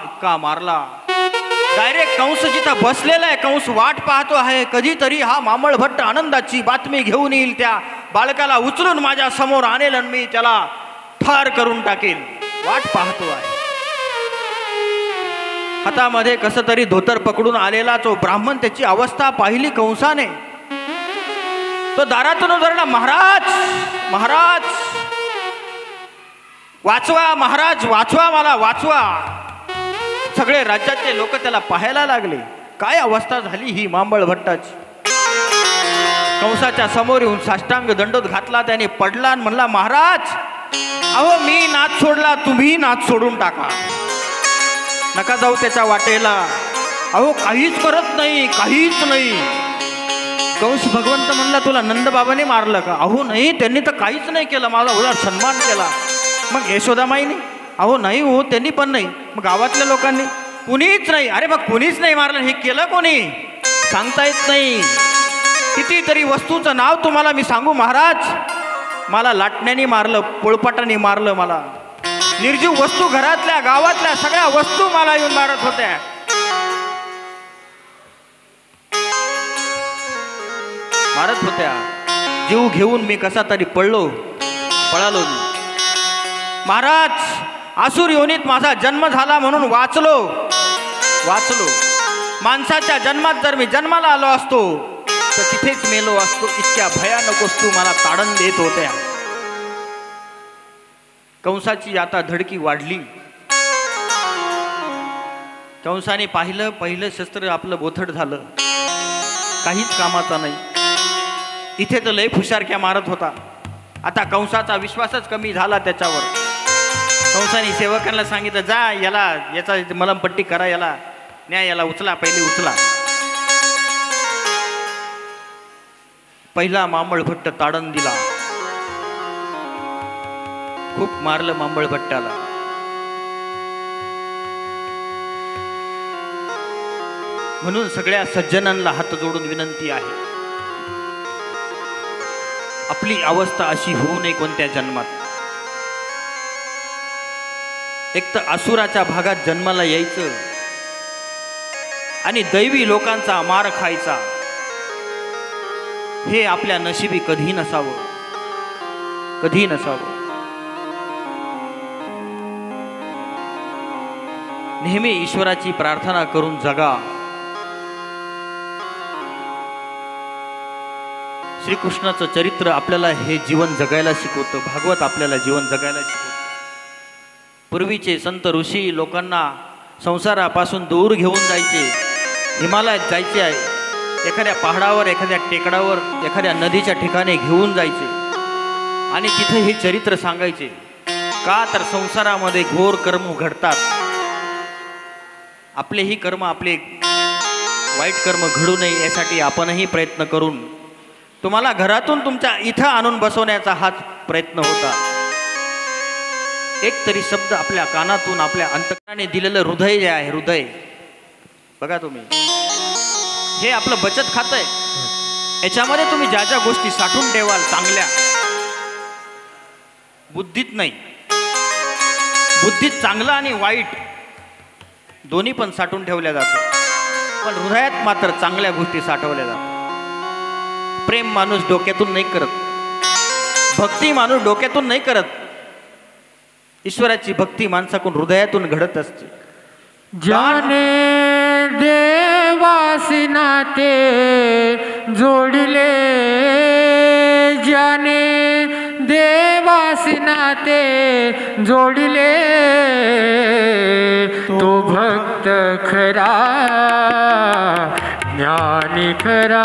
डायरेक्ट कंस जिथं बसलेला आहे, कंस वाट पाहतो आहे कधीतरी हा मांबळभट्ट आनंदाची बातमी घेऊन येईल, त्या बालकाला उचलून माझ्या समोर आणेल आणि मी त्याला ठार करून टाकेल. वाट पाहतो आहे. हातामध्ये कसं तरी धोतर पकडून आलेला तो ब्राह्मण, त्याची अवस्था पाहिली कंसाने. तो दारातून उतरला, महाराज महाराज वाचवा, महाराज वाचवा, मला वाचवा. सगळे राज्याचे लोक त्याला पाहायला लागले. काय अवस्था झाली ही मांबळभट्टाची. कंसाच्या समोर येऊन साष्टांग दंडोत घातला. त्याने पडला आणि म्हणला, महाराज अहो मी नाच सोडला, तुम्ही नाच सोडून टाका, नका जाऊ त्याच्या वाटेला. अहो काहीच करत नाही, काहीच नाही. कंस भगवंत म्हणला, तुला नंदबाबाने मारलं का? अहो नाही, त्यांनी तर काहीच नाही केलं, माझा उलट सन्मान केला. मग यशोदामाईने? अहो नाही हो, त्यांनी पण नाही. मग गावातल्या लोकांनी? कुणीच नाही. अरे मग कुणीच नाही मारलं, हे केलं कोणी सांगता येत नाही. कितीतरी वस्तूचं नाव तुम्हाला मी सांगू महाराज? मला लाटण्याने मारलं, पोळपाटाने मारलं, मला निर्जीव वस्तू घरातल्या गावातल्या सगळ्या वस्तू मला येऊन मारत होत्या. मारत होत्या. जीव घेऊन मी कसा तरी पळालो मी. महाराज आसुर योनीत माझा जन्म झाला म्हणून वाचलो. माणसाच्या जन्मात जर मी जन्माला आलो असतो तर तिथेच मेलो असतो. इतक्या भयानक वस्तू मला ताडण देत होत्या. कंसाची आता धडकी वाढली. कंसाने पाहिलं, पहिलं शस्त्र आपलं बोथट झालं, काहीच कामाचा नाही. इथे तर लय फुशारक्या मारत होता. आता कंसाचा विश्वासच कमी झाला त्याच्यावर. कंसाने सेवकांना सांगितलं, जा याचा मलमपट्टी करा, याला न्या, याला उचला, पहिले उचला. पहिला मांबळभट्ट ताडण दिला. खूप मारलं मांबळभट्टाला. म्हणून सगळ्या सज्जनांना हात जोडून विनंती आहे, आपली अवस्था अशी होऊ नये कोणत्या जन्मात. एक तर असुराच्या भागात जन्माला यायचं आणि दैवी लोकांचा मार खायचा, हे आपल्या नशिबी कधी नसावं, कधी नसावं. नेहमी ईश्वराची प्रार्थना करून जगा. श्रीकृष्णाचं चरित्र आपल्याला हे जीवन जगायला शिकवतं. भागवत आपल्याला जीवन जगायला शिकवतं. पूर्वीचे संत ऋषी लोकांना संसारापासून दूर घेऊन जायचे, हिमालयात जायचे आहे, एखाद्या पहाडावर, एखाद्या टेकडावर, एखाद्या नदीच्या ठिकाणी घेऊन जायचे आणि तिथे हे चरित्र सांगायचे. का तर संसारामध्ये घोर कर्म घडतात. आपलेही कर्म, आपले वाईट कर्म घडू नये यासाठी आपणही प्रयत्न करून तुम्हाला घरातून तुमच्या इथं आणून बसवण्याचा हाच प्रयत्न होता. एक तरी शब्द आपल्या कानातून, आपल्या अंतकरणाने दिलेलं हृदय जे आहे, हृदय बघा तुम्ही, हे आपलं बचत खातं आहे. याच्यामध्ये तुम्ही ज्या ज्या गोष्टी साठवून ठेवाल चांगल्या, बुद्धीत नाही, बुद्धीत चांगलं आणि वाईट दोन्ही पण साठवून ठेवल्या जातं, पण हृदयात मात्र चांगल्या गोष्टी साठवल्या जातात. प्रेम माणूस डोक्यातून नाही करत, भक्ती माणूस डोक्यातून नाही करत, ईश्वराची भक्ती माणसाकडून हृदयातून घडत असते. जाने देवासी नाते जोडले, जाने देवासी नाते जोडले, तो भक्त खरा ज्ञानी खरा,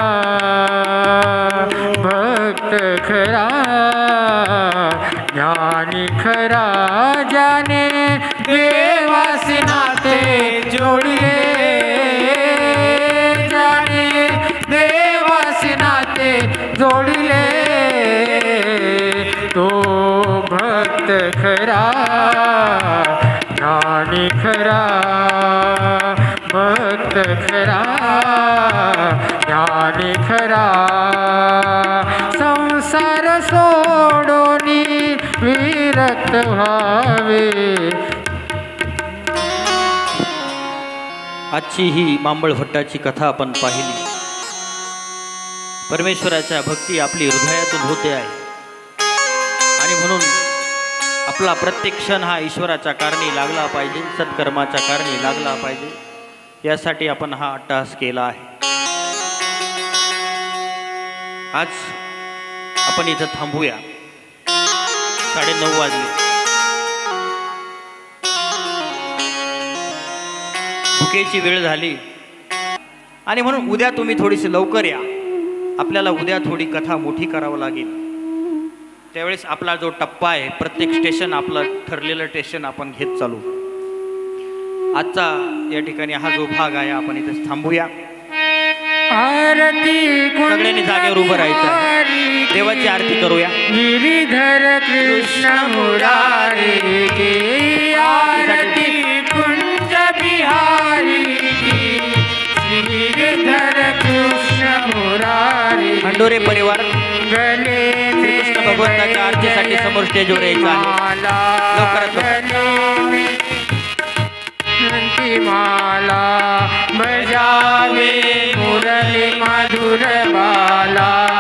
भक्त खरा ज्ञानी खरा. जाने देवासी नाते जोडले, जाने देवासी नाते जोडले, तो भक्त खरा ज्ञानी खरा, भक्त खरा ज्ञानी खरा. संसार सोडोनी विरक्त व्हावे. आजची ही मांबळ भट्टाची कथा आपण पाहिली. परमेश्वराच्या भक्ती आपली हृदयातून होते आहे आणि म्हणून आपला प्रत्येक क्षण हा ईश्वराच्या कारणी लागला पाहिजे, सत्कर्माच्या कारणी लागला पाहिजे, यासाठी आपण हा अट्टहास केला आहे. आज आपण इथं थांबूया. 9:30 वाजले. भुकेची वेळ झाली आणि म्हणून उद्या तुम्ही थोडीशी लवकर या. आपल्याला उद्या थोडी कथा मोठी करावं लागेल. त्यावेळेस आपला जो टप्पा आहे, प्रत्येक स्टेशन आपलं ठरलेलं स्टेशन आपण घेत चालू. आजचा या ठिकाणी हा जो भाग आहे आपण इथे थांबूया. आरती सगळ्यांनी जागेवर उभं राहायचं. देवाची आरती करूया. गिरीधर कृष्ण मुरारी की आरती कुंज बिहारी की, गिरीधर कृष्ण मुरारी. खंडोरे परिवार गले श्रीकृष्ण भगवंताच्या आरतीसाठी समोर स्टेजवर यायचं आहे. लवकरात माला बजावे मुरली मधुर बाला.